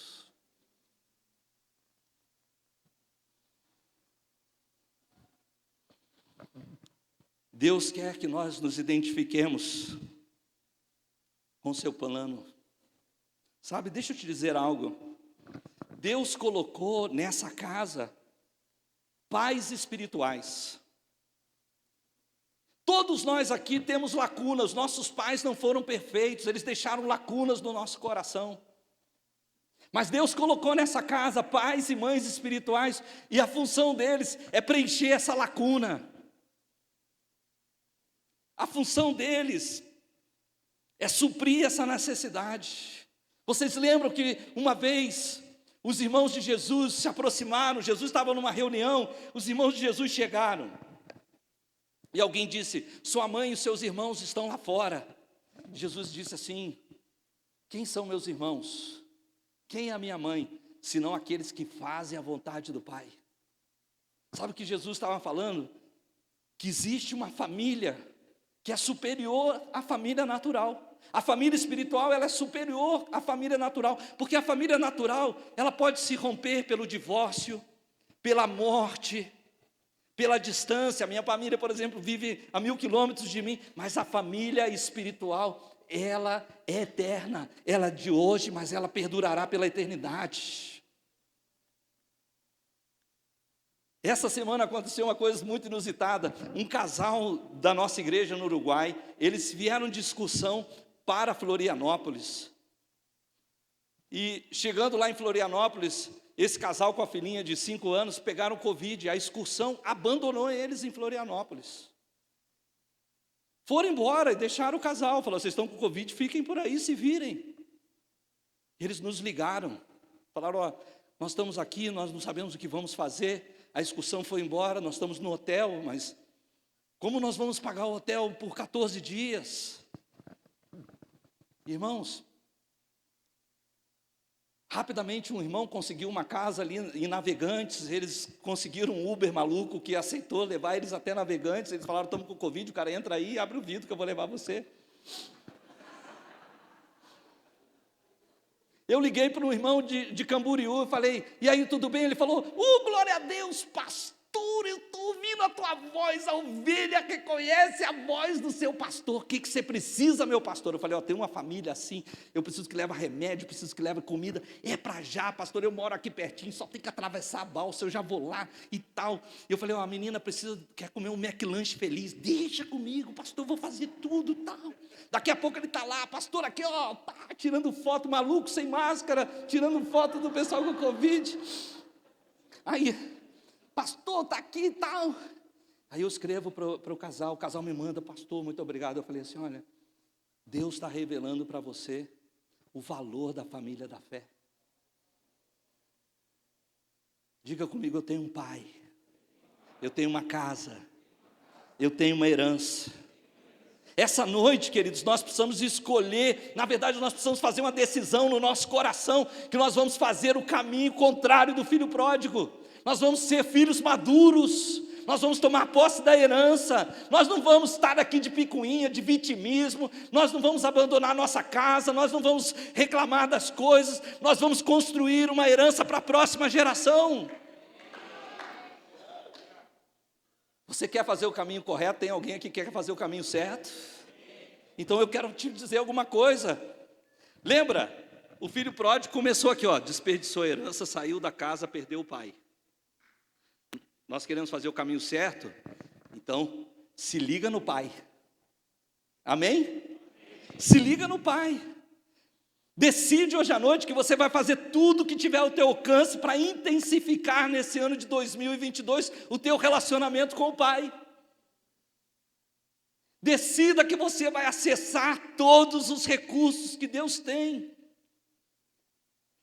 Deus quer que nós nos identifiquemos com o seu plano. Sabe, deixa eu te dizer algo. Deus colocou nessa casa pais espirituais. Todos nós aqui temos lacunas, nossos pais não foram perfeitos, eles deixaram lacunas no nosso coração. Mas Deus colocou nessa casa pais e mães espirituais, e a função deles é preencher essa lacuna. A função deles é suprir essa necessidade. Vocês lembram que uma vez os irmãos de Jesus se aproximaram, Jesus estava numa reunião, os irmãos de Jesus chegaram. E alguém disse, sua mãe e os seus irmãos estão lá fora. Jesus disse assim, quem são meus irmãos? Quem é a minha mãe? Senão aqueles que fazem a vontade do Pai. Sabe o que Jesus estava falando? Que existe uma família que é superior à família natural. A família espiritual, ela é superior à família natural, porque a família natural, ela pode se romper pelo divórcio, pela morte, pela distância. A minha família, por exemplo, vive a 1000 quilômetros de mim, mas a família espiritual, ela é eterna, ela é de hoje, mas ela perdurará pela eternidade. Essa semana aconteceu uma coisa muito inusitada. Um casal da nossa igreja no Uruguai, eles vieram de excursão para Florianópolis. E chegando lá em Florianópolis, esse casal com a filhinha de 5 anos pegaram Covid. A excursão abandonou eles em Florianópolis. Foram embora e deixaram o casal. Falaram, vocês estão com Covid, fiquem por aí, se virem. Eles nos ligaram. Falaram, ó, nós estamos aqui, nós não sabemos o que vamos fazer. A excursão foi embora, nós estamos no hotel, mas como nós vamos pagar o hotel por 14 dias? Irmãos, rapidamente um irmão conseguiu uma casa ali em Navegantes, eles conseguiram um Uber maluco que aceitou levar eles até Navegantes, eles falaram, estamos com Covid, o cara entra aí e abre o vidro que eu vou levar você. Eu liguei para um irmão de Camboriú e falei, e aí, tudo bem? Ele falou, glória a Deus, pastor, eu estou ouvindo a tua voz, a ovelha que conhece a voz do seu pastor. O que você precisa, meu pastor? Eu falei, ó, tem uma família assim, eu preciso que leve remédio, preciso que leve comida. É para já, pastor, eu moro aqui pertinho, só tem que atravessar a balsa, eu já vou lá e tal. E eu falei, ó, a menina quer comer um McLanche feliz. Deixa comigo, pastor, eu vou fazer tudo e tal. Daqui a pouco ele está lá, pastor, aqui, ó, tá tirando foto, maluco, sem máscara, tirando foto do pessoal com Covid. Aí, pastor, está aqui e tal. Aí eu escrevo para o casal me manda, pastor, muito obrigado. Eu falei assim, olha, Deus está revelando para você o valor da família da fé. Diga comigo, eu tenho um pai, eu tenho uma casa, eu tenho uma herança. Essa noite, queridos, nós precisamos escolher, na verdade nós precisamos fazer uma decisão no nosso coração, que nós vamos fazer o caminho contrário do filho pródigo. Nós vamos ser filhos maduros, nós vamos tomar posse da herança, nós não vamos estar aqui de picuinha, de vitimismo, nós não vamos abandonar nossa casa, nós não vamos reclamar das coisas, nós vamos construir uma herança para a próxima geração. Você quer fazer o caminho correto? Tem alguém aqui que quer fazer o caminho certo? Então eu quero te dizer alguma coisa. Lembra? O filho pródigo começou aqui, ó, desperdiçou a herança, saiu da casa, perdeu o pai. Nós queremos fazer o caminho certo? Então, se liga no pai. Amém? Se liga no pai. Decide hoje à noite que você vai fazer tudo que tiver ao teu alcance para intensificar nesse ano de 2022 o teu relacionamento com o pai. Decida que você vai acessar todos os recursos que Deus tem.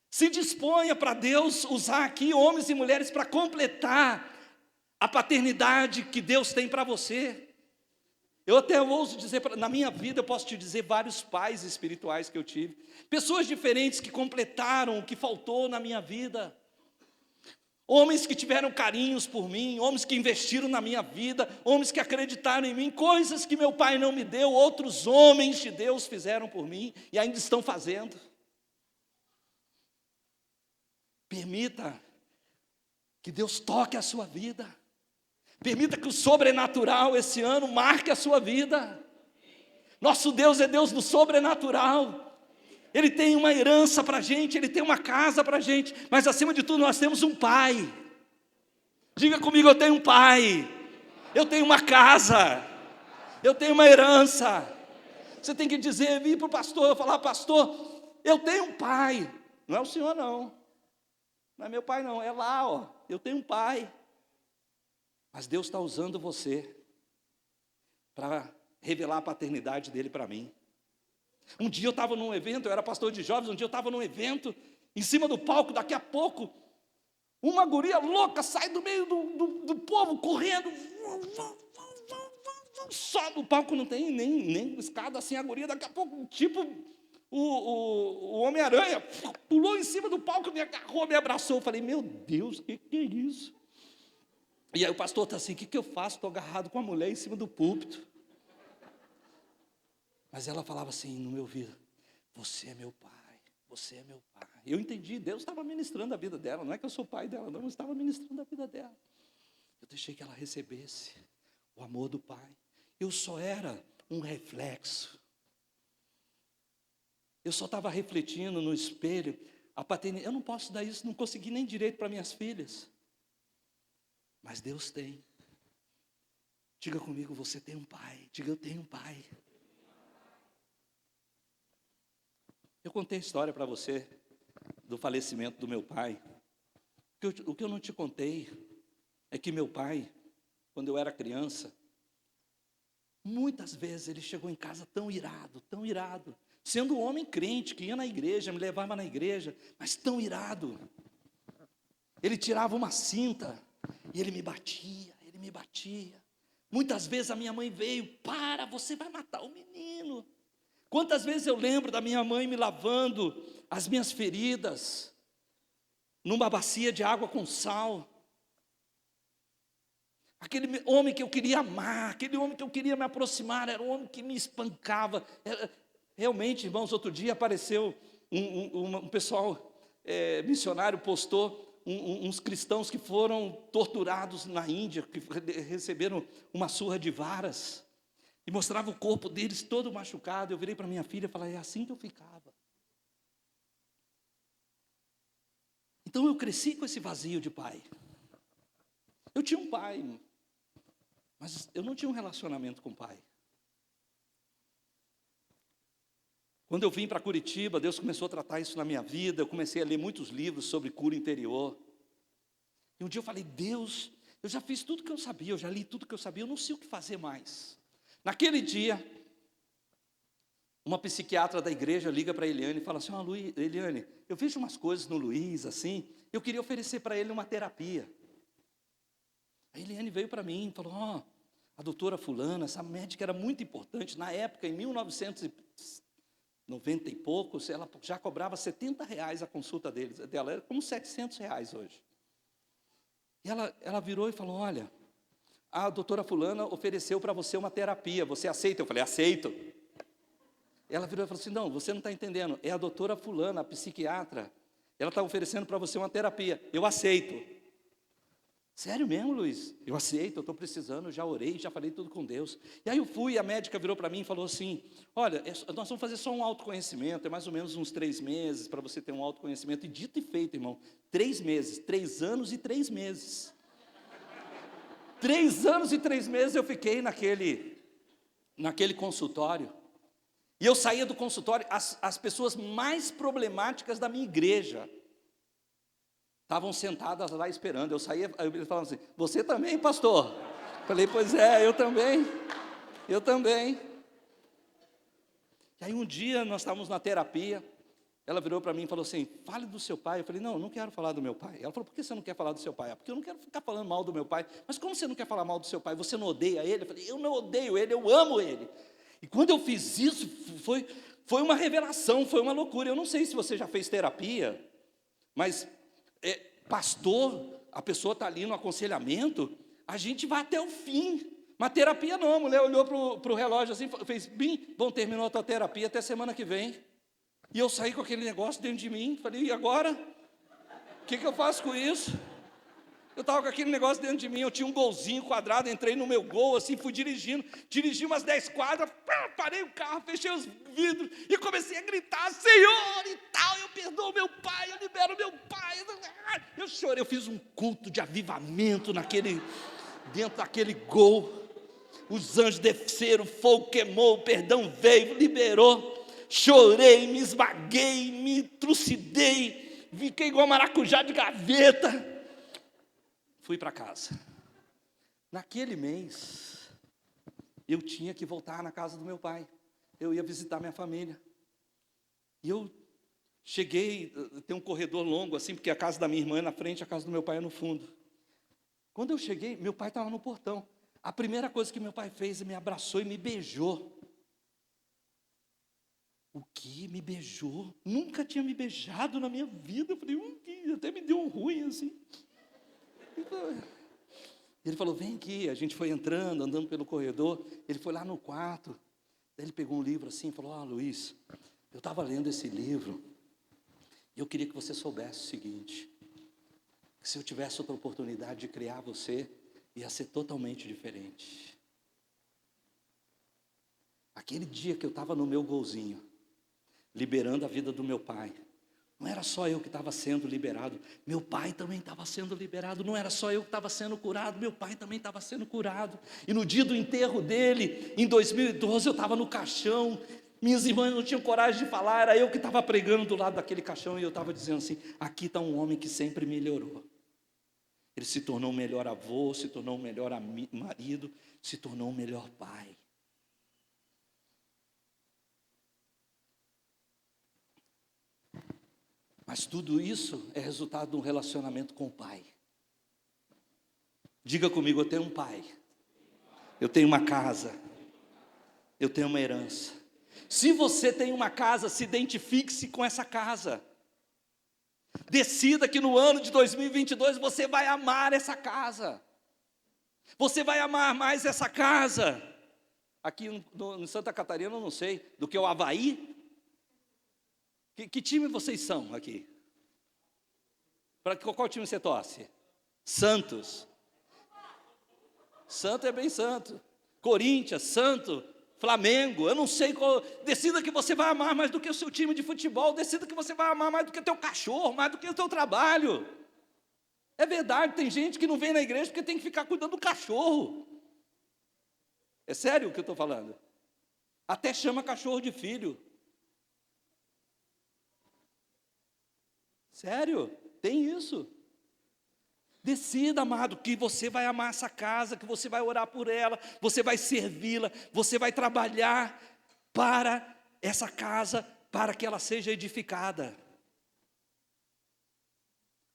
Se disponha para Deus usar aqui homens e mulheres para completar a paternidade que Deus tem para você. Eu até ouso dizer, na minha vida eu posso te dizer vários pais espirituais que eu tive. Pessoas diferentes que completaram o que faltou na minha vida. Homens que tiveram carinhos por mim, homens que investiram na minha vida, homens que acreditaram em mim, coisas que meu pai não me deu, outros homens de Deus fizeram por mim e ainda estão fazendo. Permita que Deus toque a sua vida. Permita que o sobrenatural esse ano marque a sua vida. Nosso Deus é Deus do sobrenatural. Ele tem uma herança para a gente, Ele tem uma casa para a gente, mas acima de tudo nós temos um pai. Diga comigo, eu tenho um pai, eu tenho uma casa, eu tenho uma herança. Você tem que dizer, vir para o pastor, falar, pastor, eu tenho um pai. Não é o senhor não, não é meu pai não, é lá, ó, eu tenho um pai. Mas Deus está usando você para revelar a paternidade dele para mim. Um dia eu estava num evento, eu era pastor de jovens, um dia eu estava num evento, em cima do palco, daqui a pouco, uma guria louca sai do meio do povo, correndo, sobe o palco, não tem nem escada assim, a guria daqui a pouco, tipo o Homem-Aranha, pulou em cima do palco, me agarrou, me abraçou, eu falei, meu Deus, o que é isso? E aí o pastor está assim, o que eu faço? Estou agarrado com a mulher em cima do púlpito. Mas ela falava assim no meu ouvido, você é meu pai, você é meu pai. Eu entendi, Deus estava ministrando a vida dela, não é que eu sou pai dela, não, mas estava ministrando a vida dela. Eu deixei que ela recebesse o amor do pai. Eu só era um reflexo. Eu só estava refletindo no espelho a paternidade. Eu não posso dar isso, não consegui nem direito para minhas filhas. Mas Deus tem. Diga comigo, você tem um pai. Diga, eu tenho um pai. Eu contei a história para você do falecimento do meu pai. O que eu não te contei é que meu pai, quando eu era criança, muitas vezes ele chegou em casa tão irado, sendo um homem crente, que ia na igreja, me levava na igreja, mas tão irado. Ele tirava uma cinta e ele me batia. Muitas vezes a minha mãe veio, você vai matar o menino. Quantas vezes eu lembro da minha mãe me lavando as minhas feridas, numa bacia de água com sal. Aquele homem que eu queria amar, aquele homem que eu queria me aproximar, era um homem que me espancava. Realmente, irmãos, outro dia apareceu um pessoal missionário, postou uns cristãos que foram torturados na Índia, que receberam uma surra de varas, e mostrava o corpo deles todo machucado. Eu virei para minha filha e falei, é assim que eu ficava. Então eu cresci com esse vazio de pai. Eu tinha um pai, mas eu não tinha um relacionamento com o pai. Quando eu vim para Curitiba, Deus começou a tratar isso na minha vida. Eu comecei a ler muitos livros sobre cura interior. E um dia eu falei, Deus, eu já fiz tudo que eu sabia, eu já li tudo que eu sabia, eu não sei o que fazer mais. Naquele dia, uma psiquiatra da igreja liga para a Eliane e fala assim, Eliane, eu vejo umas coisas no Luiz, assim, eu queria oferecer para ele uma terapia. A Eliane veio para mim e falou, a doutora fulana, essa médica era muito importante, na época, em 1990 e poucos, ela já cobrava R$70 a consulta dela, era como R$700 hoje. E ela virou e falou, olha, a doutora fulana ofereceu para você uma terapia, você aceita? Eu falei, aceito. Ela virou e falou assim, não, você não está entendendo, é a doutora fulana, a psiquiatra, ela está oferecendo para você uma terapia, eu aceito. Sério mesmo, Luiz? Eu aceito, eu estou precisando, já orei, já falei tudo com Deus. E aí eu fui, a médica virou para mim e falou assim, olha, nós vamos fazer só um autoconhecimento, é mais ou menos uns 3 meses para você ter um autoconhecimento. E dito e feito, irmão, 3 meses, 3 anos e 3 meses. 3 anos e 3 meses eu fiquei naquele consultório. E eu saía do consultório, as pessoas mais problemáticas da minha igreja estavam sentadas lá esperando. Eu saía, eles falavam assim, você também, pastor? Falei, pois é, eu também. E aí um dia nós estávamos na terapia, ela virou para mim e falou assim, fale do seu pai. Eu falei, não quero falar do meu pai. Ela falou, por que você não quer falar do seu pai? Porque eu não quero ficar falando mal do meu pai. Mas como você não quer falar mal do seu pai? Você não odeia ele? Eu falei, eu não odeio ele, eu amo ele. E quando eu fiz isso, foi uma revelação, foi uma loucura. Eu não sei se você já fez terapia, mas pastor, a pessoa está ali no aconselhamento, a gente vai até o fim. Mas terapia não, a mulher olhou para o relógio assim, fez, bom, terminou a tua terapia, até semana que vem. E eu saí com aquele negócio dentro de mim, falei, e agora? O que eu faço com isso? Eu estava com aquele negócio dentro de mim, eu tinha um golzinho quadrado, entrei no meu gol, assim, fui dirigi umas 10 quadras, parei o carro, fechei os vidros e comecei a gritar, Senhor, e tal, eu perdoo meu pai, eu libero meu pai. Eu chorei, eu fiz um culto de avivamento dentro daquele gol. Os anjos desceram, o fogo queimou, o perdão veio, liberou. Chorei, me esmaguei, me trucidei, fiquei igual maracujá de gaveta. Fui para casa. Naquele mês, eu tinha que voltar na casa do meu pai. Eu ia visitar minha família. E eu cheguei, tem um corredor longo assim, porque a casa da minha irmã é na frente, a casa do meu pai é no fundo. Quando eu cheguei, meu pai estava no portão. A primeira coisa que meu pai fez, ele me abraçou e me beijou. O quê? Me beijou? Nunca tinha me beijado na minha vida. Eu falei, até me deu um ruim assim. Ele falou, vem aqui. A gente foi andando pelo corredor. Ele foi lá no quarto. Daí ele pegou um livro assim e falou, Luiz, eu estava lendo esse livro e eu queria que você soubesse o seguinte, que se eu tivesse outra oportunidade de criar você, ia ser totalmente diferente. Aquele dia que eu estava no meu golzinho, liberando a vida do meu pai, não era só eu que estava sendo liberado, meu pai também estava sendo liberado. Não era só eu que estava sendo curado, meu pai também estava sendo curado. E no dia do enterro dele, em 2012, eu estava no caixão, minhas irmãs não tinham coragem de falar, era eu que estava pregando do lado daquele caixão, e eu estava dizendo assim, aqui está um homem que sempre melhorou. Ele se tornou um melhor avô, se tornou um melhor marido, se tornou um melhor pai. Mas tudo isso é resultado de um relacionamento com o pai. Diga comigo, eu tenho um pai, eu tenho uma casa, eu tenho uma herança. Se você tem uma casa, se identifique-se com essa casa. Decida que no ano de 2022 você vai amar essa casa. Você vai amar mais essa casa. Aqui em Santa Catarina eu não sei, do que o Avaí. Que time vocês são aqui? Para qual time você torce? Santos. Santo é bem santo. Corinthians, Santo, Flamengo, eu não sei qual. Decida que você vai amar mais do que o seu time de futebol. Decida que você vai amar mais do que o teu cachorro, mais do que o teu trabalho. É verdade, tem gente que não vem na igreja porque tem que ficar cuidando do cachorro. É sério o que eu estou falando? Até chama cachorro de filho. Sério, tem isso. Decida, amado, que você vai amar essa casa, que você vai orar por ela, você vai servi-la, você vai trabalhar para essa casa, para que ela seja edificada.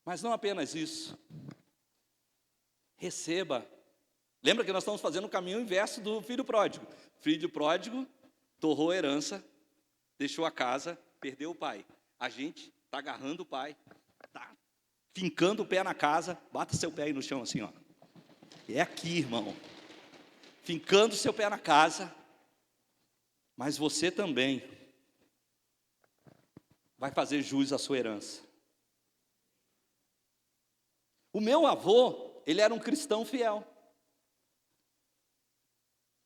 Mas não apenas isso. Receba. Lembra que nós estamos fazendo o caminho inverso do filho pródigo. Filho pródigo torrou a herança, deixou a casa, perdeu o pai. A gente está agarrando o pai, está fincando o pé na casa, bata seu pé aí no chão assim, ó. É aqui, irmão. Fincando seu pé na casa, mas você também vai fazer jus à sua herança. O meu avô ele era um cristão fiel.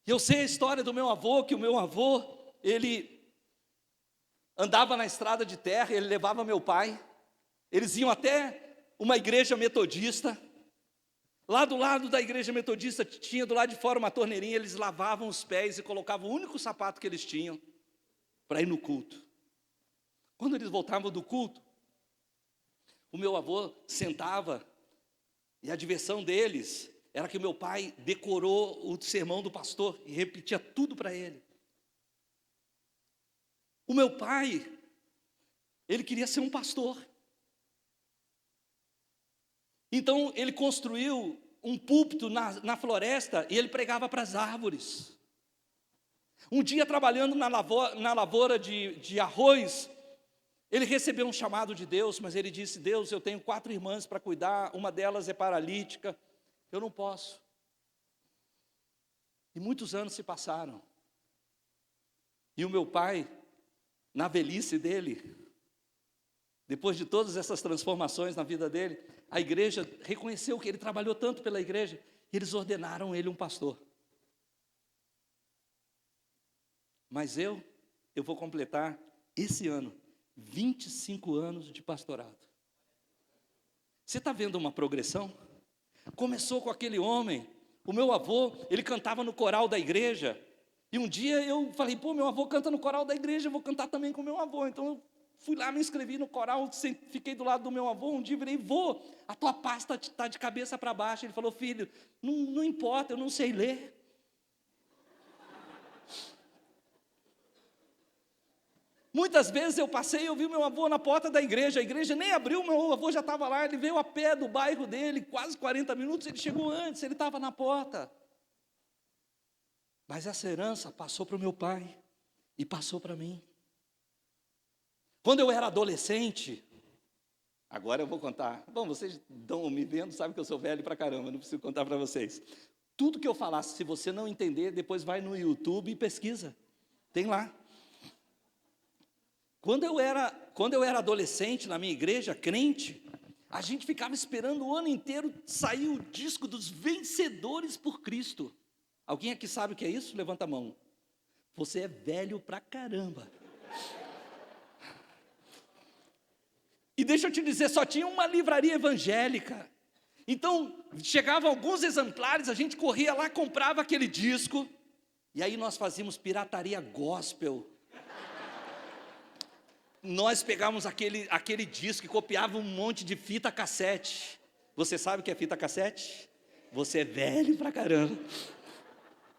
E eu sei a história do meu avô, que o meu avô, ele andava na estrada de terra, ele levava meu pai, eles iam até uma igreja metodista. Lá do lado da igreja metodista tinha do lado de fora uma torneirinha, eles lavavam os pés e colocavam o único sapato que eles tinham para ir no culto. Quando eles voltavam do culto, o meu avô sentava e a diversão deles era que o meu pai decorou o sermão do pastor e repetia tudo para ele. O meu pai, ele queria ser um pastor. Então ele construiu um púlpito na floresta e ele pregava para as árvores. Um dia, trabalhando na lavoura de arroz, ele recebeu um chamado de Deus, mas ele disse: Deus, eu tenho 4 irmãs para cuidar, uma delas é paralítica, eu não posso. E muitos anos se passaram. E o meu pai, na velhice dele, depois de todas essas transformações na vida dele, a igreja reconheceu que ele trabalhou tanto pela igreja, e eles ordenaram ele um pastor. Mas eu vou completar esse ano 25 anos de pastorado. Você está vendo uma progressão? Começou com aquele homem, o meu avô, ele cantava no coral da igreja, e um dia eu falei: pô, meu avô canta no coral da igreja, eu vou cantar também com meu avô. Então eu fui lá, me inscrevi no coral, fiquei do lado do meu avô. Um dia virei: vô, a tua pasta está de cabeça para baixo. Ele falou: filho, não importa, eu não sei ler. Muitas vezes eu passei e eu vi meu avô na porta da igreja, a igreja nem abriu, meu avô já estava lá, ele veio a pé do bairro dele, quase 40 minutos, ele chegou antes, ele estava na porta. Mas essa herança passou para o meu pai e passou para mim. Quando eu era adolescente, agora eu vou contar. Bom, vocês estão me vendo, sabem que eu sou velho pra caramba, não preciso contar para vocês. Tudo que eu falasse, se você não entender, depois vai no YouTube e pesquisa. Tem lá. Quando eu era adolescente, na minha igreja, crente, a gente ficava esperando o ano inteiro sair o disco dos Vencedores por Cristo. Alguém aqui sabe o que é isso? Levanta a mão. Você é velho pra caramba. E deixa eu te dizer, só tinha uma livraria evangélica. Então, chegavam alguns exemplares, a gente corria lá, comprava aquele disco, e aí nós fazíamos pirataria gospel. Nós pegávamos aquele disco e copiava um monte de fita cassete. Você sabe o que é fita cassete? Você é velho pra caramba.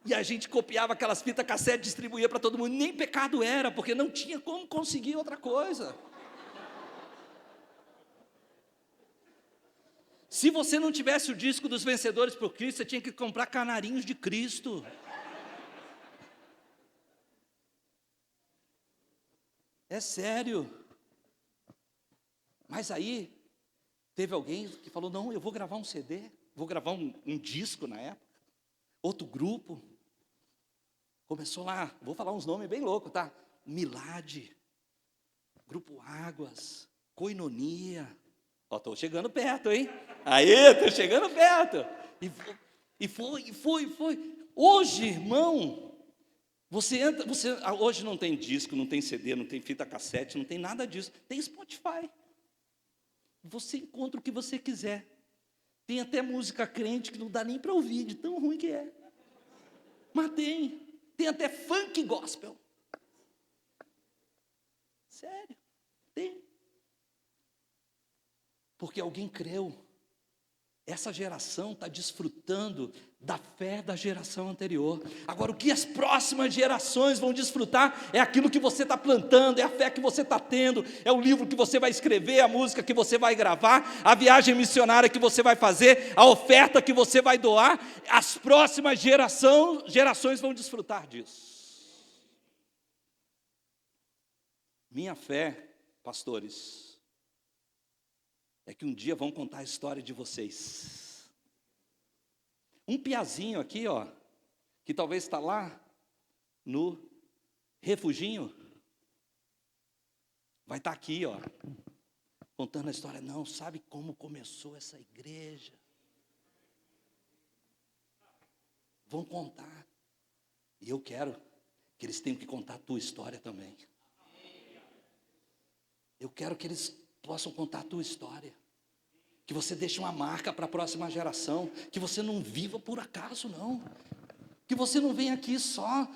E a gente copiava aquelas fitas cassete, distribuía para todo mundo. Nem pecado era, porque não tinha como conseguir outra coisa. Se você não tivesse o disco dos Vencedores por Cristo, você tinha que comprar Canarinhos de Cristo. É sério. Mas aí, teve alguém que falou: não, eu vou gravar um CD, vou gravar um disco na época. Outro grupo. Começou lá, vou falar uns nomes bem loucos, tá? Milad, Grupo Águas, Koinonia. Ó, estou chegando perto, hein? Aí, estou chegando perto. E foi. Hoje, irmão, hoje não tem disco, não tem CD, não tem fita cassete, não tem nada disso. Tem Spotify. Você encontra o que você quiser. Tem até música crente que não dá nem para ouvir, de tão ruim que é. Mas tem. Tem até funk gospel. Sério, tem. Porque alguém creu. Essa geração está desfrutando da fé da geração anterior. Agora, o que as próximas gerações vão desfrutar é aquilo que você está plantando, é a fé que você está tendo, é o livro que você vai escrever, a música que você vai gravar, a viagem missionária que você vai fazer, a oferta que você vai doar. As próximas gerações vão desfrutar disso. Minha fé, pastores, é que um dia vão contar a história de vocês. Um piazinho aqui, ó, que talvez está lá no refuginho, vai estar aqui, ó, contando a história. Não, sabe como começou essa igreja? vão contar. E eu quero que eles tenham que contar a tua história também. Eu quero que eles possam contar a tua história. Que você deixe uma marca para a próxima geração. Que você não viva por acaso, não. Que você não venha aqui só.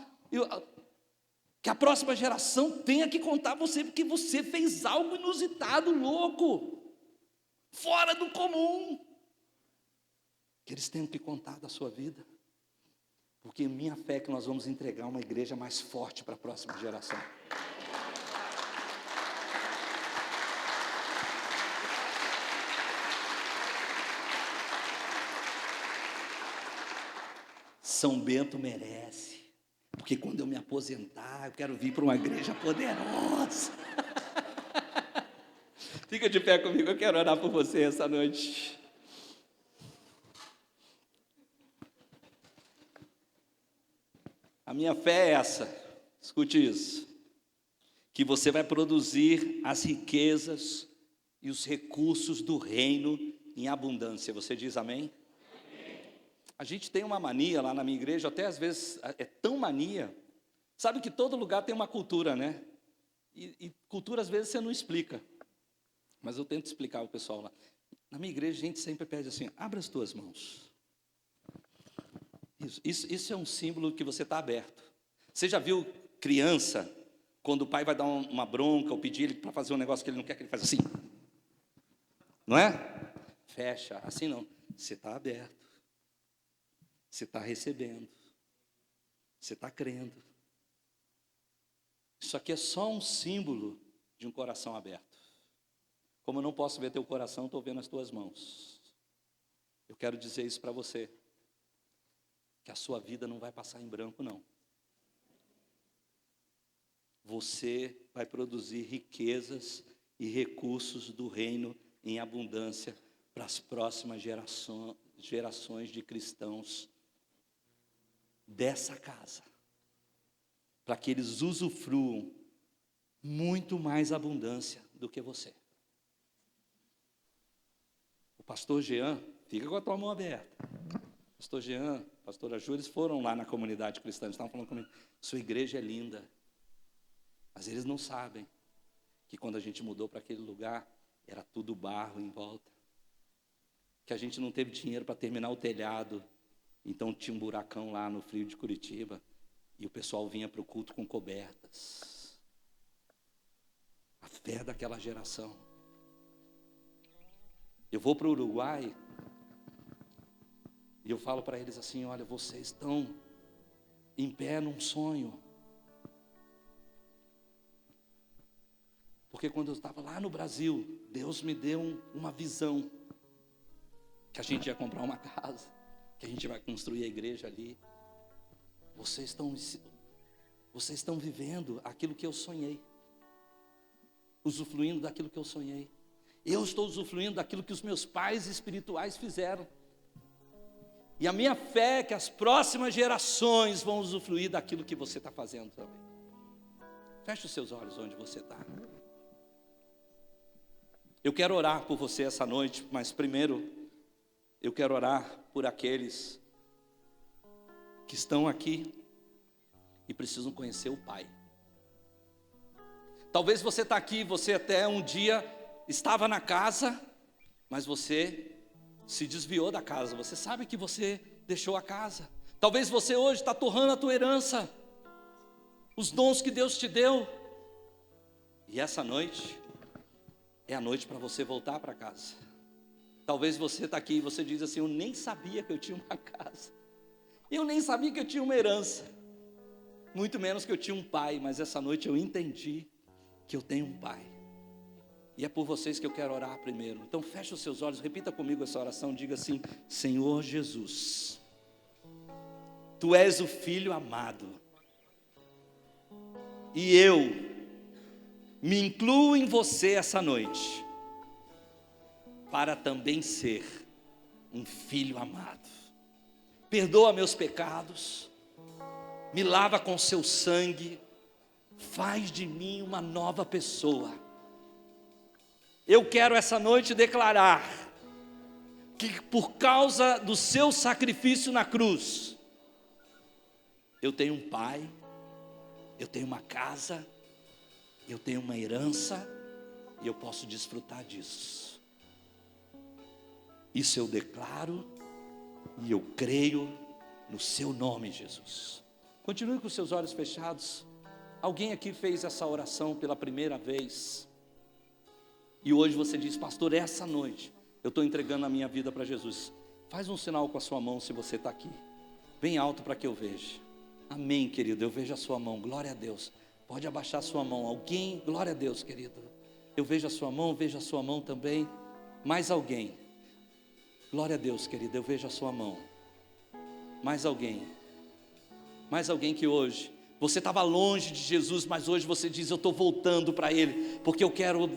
Que a próxima geração tenha que contar você, porque você fez algo inusitado, louco, fora do comum. Que eles tenham que contar da sua vida. Porque minha fé é que nós vamos entregar uma igreja mais forte para a próxima geração. São Bento merece, porque quando eu me aposentar, eu quero vir para uma igreja poderosa. Fica de pé comigo, eu quero orar por você essa noite. A minha fé é essa, escute isso, que você vai produzir as riquezas e os recursos do reino em abundância. Você diz amém? A gente tem uma mania lá na minha igreja, até às vezes é tão mania, sabe que todo lugar tem uma cultura, né? E cultura às vezes você não explica, mas eu tento explicar ao pessoal lá. Na minha igreja a gente sempre pede assim, abra as tuas mãos. Isso é um símbolo que você está aberto. Você já viu criança, quando o pai vai dar uma bronca ou pedir ele para fazer um negócio que ele não quer, que ele faz assim? Não é? Fecha, assim não, você está aberto. Você está recebendo, você está crendo. Isso aqui é só um símbolo de um coração aberto. Como eu não posso ver teu coração, estou vendo as tuas mãos. Eu quero dizer isso para você, que a sua vida não vai passar em branco, não. Você vai produzir riquezas e recursos do reino em abundância para as próximas gerações de cristãos dessa casa, para que eles usufruam muito mais abundância do que você. O pastor Jean, fica com a tua mão aberta. Pastor Jean, pastora Júlia, eles foram lá na comunidade cristã, eles estavam falando comigo, sua igreja é linda, mas eles não sabem que quando a gente mudou para aquele lugar, era tudo barro em volta, que a gente não teve dinheiro para terminar o telhado. Então tinha um buracão lá no frio de Curitiba, e o pessoal vinha para o culto com cobertas. A fé daquela geração. Eu vou para o Uruguai, e eu falo para eles assim, olha, vocês estão em pé num sonho. Porque quando eu estava lá no Brasil, Deus me deu uma visão, que a gente ia comprar uma casa, que a gente vai construir a igreja ali. Vocês estão vivendo aquilo que eu sonhei, usufruindo daquilo que eu sonhei. Eu estou usufruindo daquilo que os meus pais espirituais fizeram. E a minha fé é que as próximas gerações vão usufruir daquilo que você está fazendo também. Feche os seus olhos onde você está. Eu quero orar por você essa noite, mas primeiro eu quero orar por aqueles que estão aqui e precisam conhecer o Pai. Talvez você está aqui, você até um dia estava na casa, mas você se desviou da casa. Você sabe que você deixou a casa. Talvez você hoje está torrando a tua herança, os dons que Deus te deu. E essa noite é a noite para você voltar para casa. Talvez você está aqui e você diz assim, eu nem sabia que eu tinha uma casa. Eu nem sabia que eu tinha uma herança. Muito menos que eu tinha um pai, mas essa noite eu entendi que eu tenho um pai. E é por vocês que eu quero orar primeiro. Então feche os seus olhos, repita comigo essa oração, diga assim, Senhor Jesus, Tu és o Filho amado, e eu me incluo em você essa noite, para também ser um filho amado. Perdoa meus pecados, me lava com seu sangue, faz de mim uma nova pessoa. Eu quero essa noite declarar que por causa do seu sacrifício na cruz, eu tenho um pai, eu tenho uma casa, eu tenho uma herança, e eu posso desfrutar disso. Isso eu declaro, e eu creio no seu nome, Jesus. Continue com os seus olhos fechados. Alguém aqui fez essa oração pela primeira vez, e hoje você diz: pastor, essa noite eu estou entregando a minha vida para Jesus. Faz um sinal com a sua mão se você está aqui, bem alto para que eu veja. Amém, querido, eu vejo a sua mão, glória a Deus. Pode abaixar a sua mão. Alguém, glória a Deus, querido. Eu vejo a sua mão, vejo a sua mão também. Mais alguém? Glória a Deus, querido, eu vejo a sua mão. Mais alguém? Mais alguém que hoje você estava longe de Jesus, mas hoje você diz: eu estou voltando para Ele, porque eu quero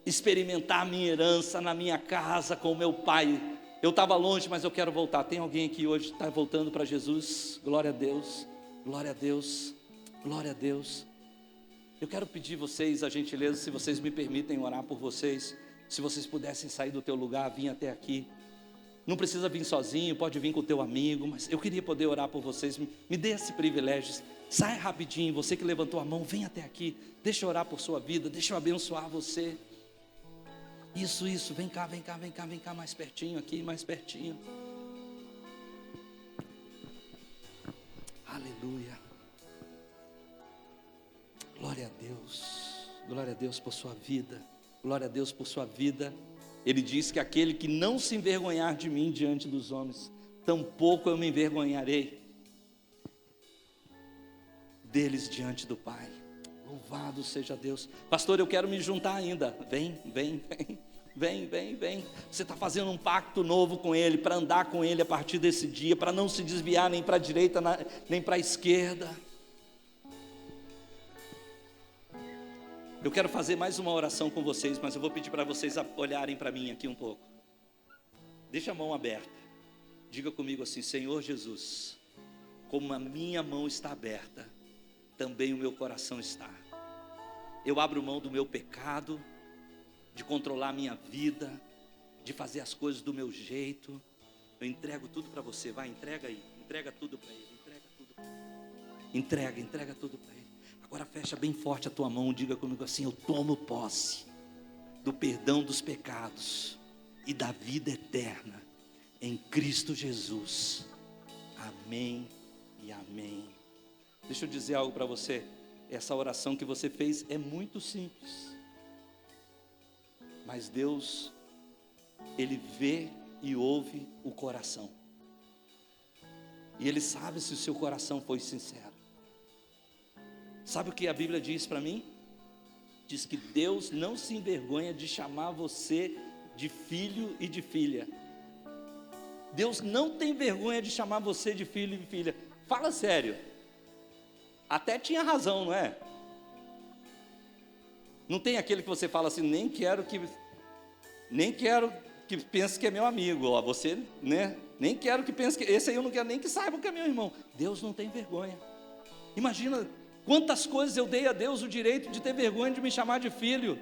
experimentar a minha herança na minha casa com o meu pai. Eu estava longe, mas eu quero voltar. Tem alguém aqui hoje que está voltando para Jesus? Glória a Deus, glória a Deus, glória a Deus. Eu quero pedir vocês a gentileza, se vocês me permitem orar por vocês, se vocês pudessem sair do teu lugar, vir até aqui. Não precisa vir sozinho, pode vir com o teu amigo, mas eu queria poder orar por vocês. Me dê esse privilégio. Sai rapidinho, você que levantou a mão, vem até aqui. Deixa eu orar por sua vida, deixa eu abençoar você. Isso, vem cá, mais pertinho aqui, mais pertinho. Aleluia. Glória a Deus por sua vida, glória a Deus por sua vida. Ele diz que aquele que não se envergonhar de mim diante dos homens, tampouco eu me envergonharei deles diante do Pai. Louvado seja Deus. Pastor, eu quero me juntar ainda. Vem. Você está fazendo um pacto novo com Ele, para andar com Ele a partir desse dia, para não se desviar nem para a direita, nem para a esquerda. Eu quero fazer mais uma oração com vocês, mas eu vou pedir para vocês olharem para mim aqui um pouco. Deixa a mão aberta. Diga comigo assim: Senhor Jesus, como a minha mão está aberta, também o meu coração está. Eu abro mão do meu pecado, de controlar a minha vida, de fazer as coisas do meu jeito. Eu entrego tudo para você. Vai, entrega aí, entrega tudo para Ele, entrega tudo para Ele. Agora fecha bem forte a tua mão, diga comigo assim: eu tomo posse do perdão dos pecados e da vida eterna em Cristo Jesus. Amém e amém. Deixa eu dizer algo para você. Essa oração que você fez é muito simples, mas Deus, Ele vê e ouve o coração, e Ele sabe se o seu coração foi sincero. Sabe o que a Bíblia diz para mim? Diz que Deus não se envergonha de chamar você de filho e de filha. Deus não tem vergonha de chamar você de filho e de filha. Fala sério. Até tinha razão, não é? Não tem aquele que você fala assim: nem quero que pense que é meu amigo, ó, você, né? Nem quero que pense que esse aí eu não quero nem que saiba que é meu irmão. Deus não tem vergonha. Imagina quantas coisas eu dei a Deus o direito de ter vergonha de me chamar de filho,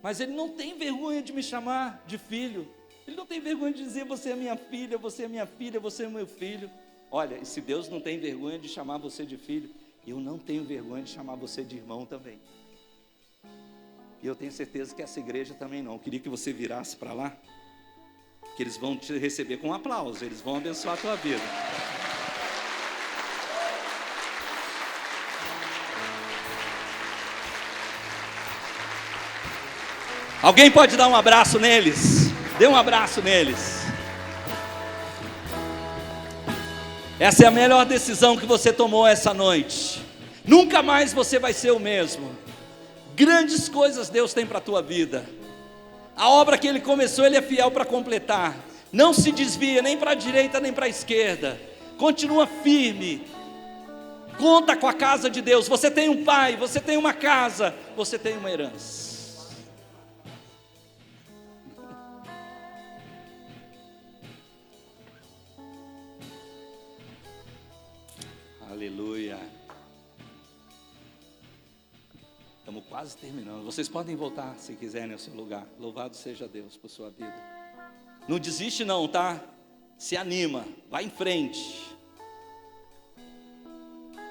mas Ele não tem vergonha de me chamar de filho. Ele não tem vergonha de dizer: você é minha filha, você é minha filha, você é meu filho. Olha, e se Deus não tem vergonha de chamar você de filho, eu não tenho vergonha de chamar você de irmão também. E eu tenho certeza que essa igreja também não. Eu queria que você virasse para lá, que eles vão te receber com um aplauso, eles vão abençoar a tua vida. Alguém pode dar um abraço neles? Dê um abraço neles. Essa é a melhor decisão que você tomou essa noite. Nunca mais você vai ser o mesmo. Grandes coisas Deus tem para a tua vida. A obra que Ele começou, Ele é fiel para completar. Não se desvia nem para a direita nem para a esquerda. Continua firme. Conta com a casa de Deus. Você tem um pai, você tem uma casa, você tem uma herança. Aleluia. Estamos quase terminando. Vocês podem voltar se quiserem ao seu lugar. Louvado seja Deus por sua vida. Não desiste não, tá? Se anima, vai em frente.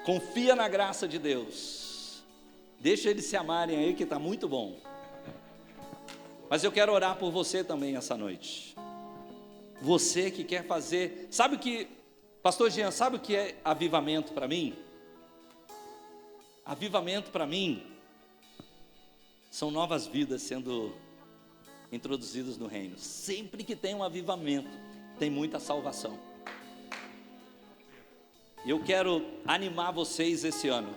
Confia na graça de Deus. Deixa eles se amarem aí, que está muito bom. Mas eu quero orar por você também essa noite. Você que quer fazer, sabe o que, pastor Jean, sabe o que é avivamento para mim? Avivamento para mim são novas vidas sendo introduzidas no reino. Sempre que tem um avivamento, tem muita salvação. Eu quero animar vocês esse ano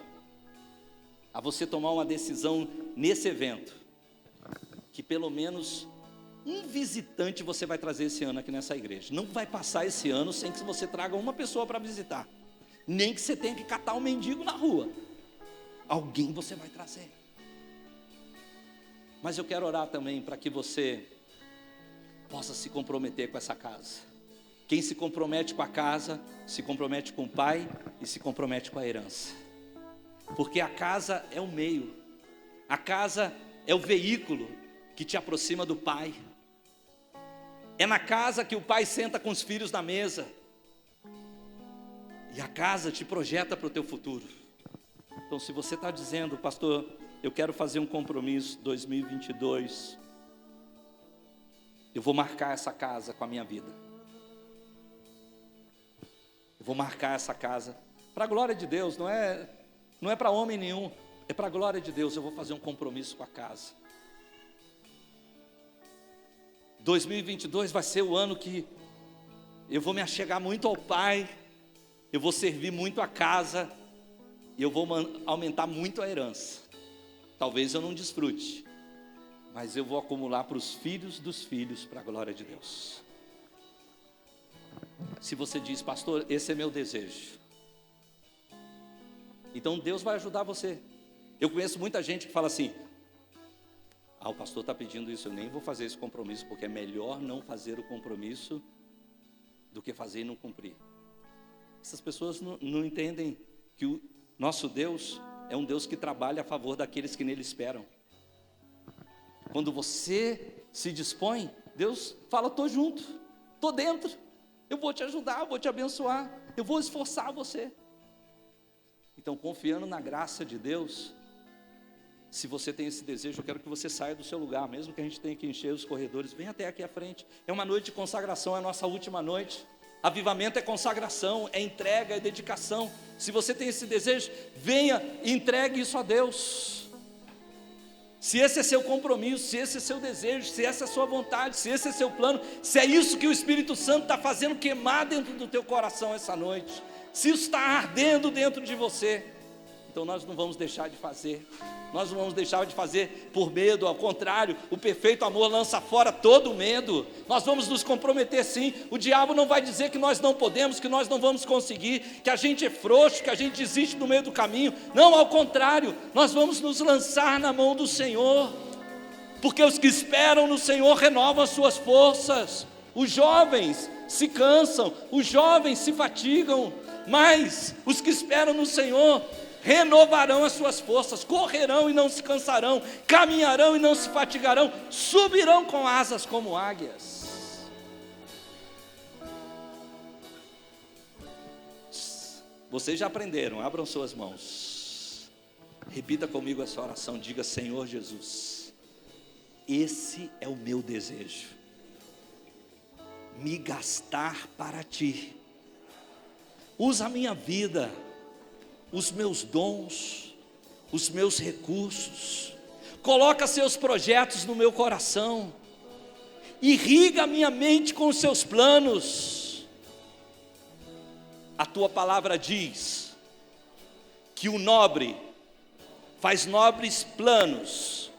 a você tomar uma decisão nesse evento, que pelo menos um visitante você vai trazer esse ano aqui nessa igreja. Não vai passar esse ano sem que você traga uma pessoa para visitar, nem que você tenha que catar um mendigo na rua. Alguém você vai trazer. Mas eu quero orar também para que você possa se comprometer com essa casa. Quem se compromete com a casa, se compromete com o pai e se compromete com a herança. Porque a casa é o meio, a casa é o veículo que te aproxima do pai. É na casa que o pai senta com os filhos na mesa. E a casa te projeta para o teu futuro. Então, se você está dizendo, pastor, eu quero fazer um compromisso 2022, eu vou marcar essa casa com a minha vida. Eu vou marcar essa casa para a glória de Deus, não é para homem nenhum, é para a glória de Deus. Eu vou fazer um compromisso com a casa. 2022 vai ser o ano que eu vou me achegar muito ao Pai, eu vou servir muito a casa, e eu vou aumentar muito a herança. Talvez eu não desfrute, mas eu vou acumular para os filhos dos filhos, para a glória de Deus. Se você diz, pastor, esse é meu desejo, então Deus vai ajudar você. Eu conheço muita gente que fala assim, o pastor está pedindo isso, eu nem vou fazer esse compromisso, porque é melhor não fazer o compromisso do que fazer e não cumprir. Essas pessoas não entendem que o nosso Deus é um Deus que trabalha a favor daqueles que nele esperam. Quando você se dispõe, Deus fala, estou junto, estou dentro, eu vou te ajudar, eu vou te abençoar, eu vou esforçar você. Então, confiando na graça de Deus, se você tem esse desejo, eu quero que você saia do seu lugar, mesmo que a gente tenha que encher os corredores, vem até aqui à frente. É uma noite de consagração, é a nossa última noite. Avivamento é consagração, é entrega, é dedicação. Se você tem esse desejo, venha e entregue isso a Deus. Se esse é seu compromisso, se esse é seu desejo, se essa é a sua vontade, se esse é seu plano, se é isso que o Espírito Santo está fazendo queimar dentro do teu coração essa noite, se isso está ardendo dentro de você, então nós não vamos deixar de fazer. Nós não vamos deixar de fazer por medo, ao contrário, o perfeito amor lança fora todo medo. Nós vamos nos comprometer sim. O diabo não vai dizer que nós não podemos, que nós não vamos conseguir, que a gente é frouxo, que a gente desiste no meio do caminho. Não, ao contrário, nós vamos nos lançar na mão do Senhor, porque os que esperam no Senhor renovam as suas forças. Os jovens se cansam, os jovens se fatigam, mas os que esperam no Senhor renovarão as suas forças, correrão e não se cansarão, caminharão e não se fatigarão, subirão com asas como águias. Vocês já aprenderam, abram suas mãos, repita comigo essa oração, diga: Senhor Jesus, esse é o meu desejo, me gastar para Ti, usa a minha vida, os meus dons, os meus recursos, coloca seus projetos no meu coração, irriga a minha mente com os seus planos. A tua palavra diz que o nobre faz nobres planos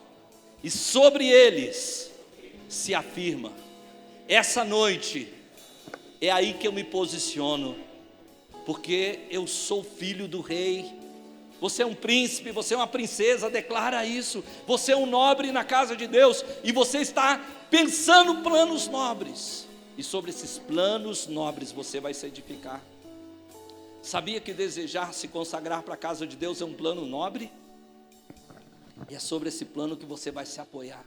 e sobre eles se afirma. Essa noite é aí que eu me posiciono, porque eu sou filho do rei. Você é um príncipe, você é uma princesa, declara isso. Você é um nobre na casa de Deus, e você está pensando planos nobres, e sobre esses planos nobres você vai se edificar. Sabia que desejar se consagrar para a casa de Deus é um plano nobre? E é sobre esse plano que você vai se apoiar.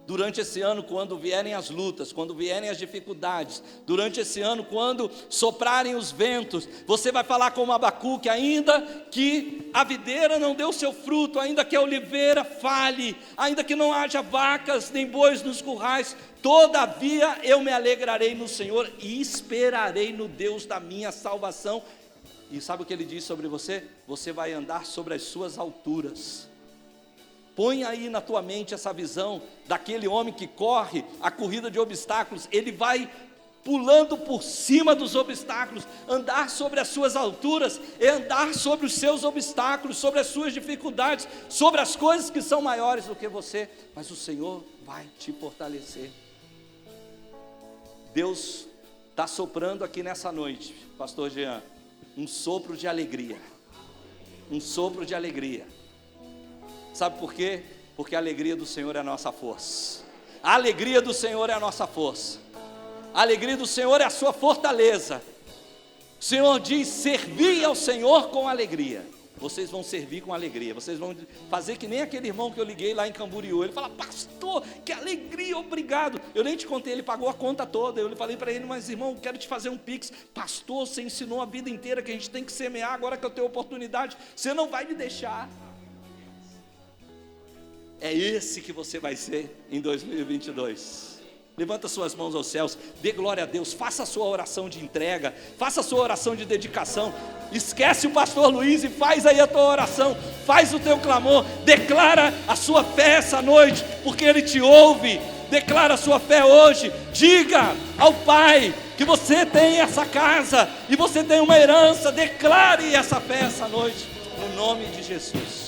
Durante esse ano, quando vierem as lutas, quando vierem as dificuldades, durante esse ano, quando soprarem os ventos, você vai falar como Abacuque, ainda que a videira não dê o seu fruto, ainda que a oliveira fale, ainda que não haja vacas nem bois nos currais, todavia eu me alegrarei no Senhor e esperarei no Deus da minha salvação. E sabe o que ele diz sobre você? Você vai andar sobre as suas alturas. Põe aí na tua mente essa visão daquele homem que corre a corrida de obstáculos. Ele vai pulando por cima dos obstáculos. Andar sobre as suas alturas é andar sobre os seus obstáculos, sobre as suas dificuldades, sobre as coisas que são maiores do que você. Mas o Senhor vai te fortalecer. Deus está soprando aqui nessa noite, pastor Jean, um sopro de alegria. Um sopro de alegria. Sabe por quê? Porque a alegria do Senhor é a nossa força. A alegria do Senhor é a nossa força. A alegria do Senhor é a sua fortaleza. O Senhor diz: servi ao Senhor com alegria. Vocês vão servir com alegria. Vocês vão fazer que nem aquele irmão que eu liguei lá em Camboriú. Ele fala: pastor, que alegria, obrigado. Eu nem te contei, ele pagou a conta toda. Eu falei para ele: mas irmão, quero te fazer um pix. Pastor, você ensinou a vida inteira que a gente tem que semear. Agora que eu tenho oportunidade, você não vai me deixar. É esse que você vai ser em 2022. Levanta suas mãos aos céus, dê glória a Deus, faça a sua oração de entrega, faça a sua oração de dedicação. Esquece o pastor Luiz e faz aí a tua oração, faz o teu clamor, declara a sua fé essa noite, porque Ele te ouve. Declara a sua fé hoje, diga ao Pai que você tem essa casa e você tem uma herança. Declare essa fé essa noite, no nome de Jesus.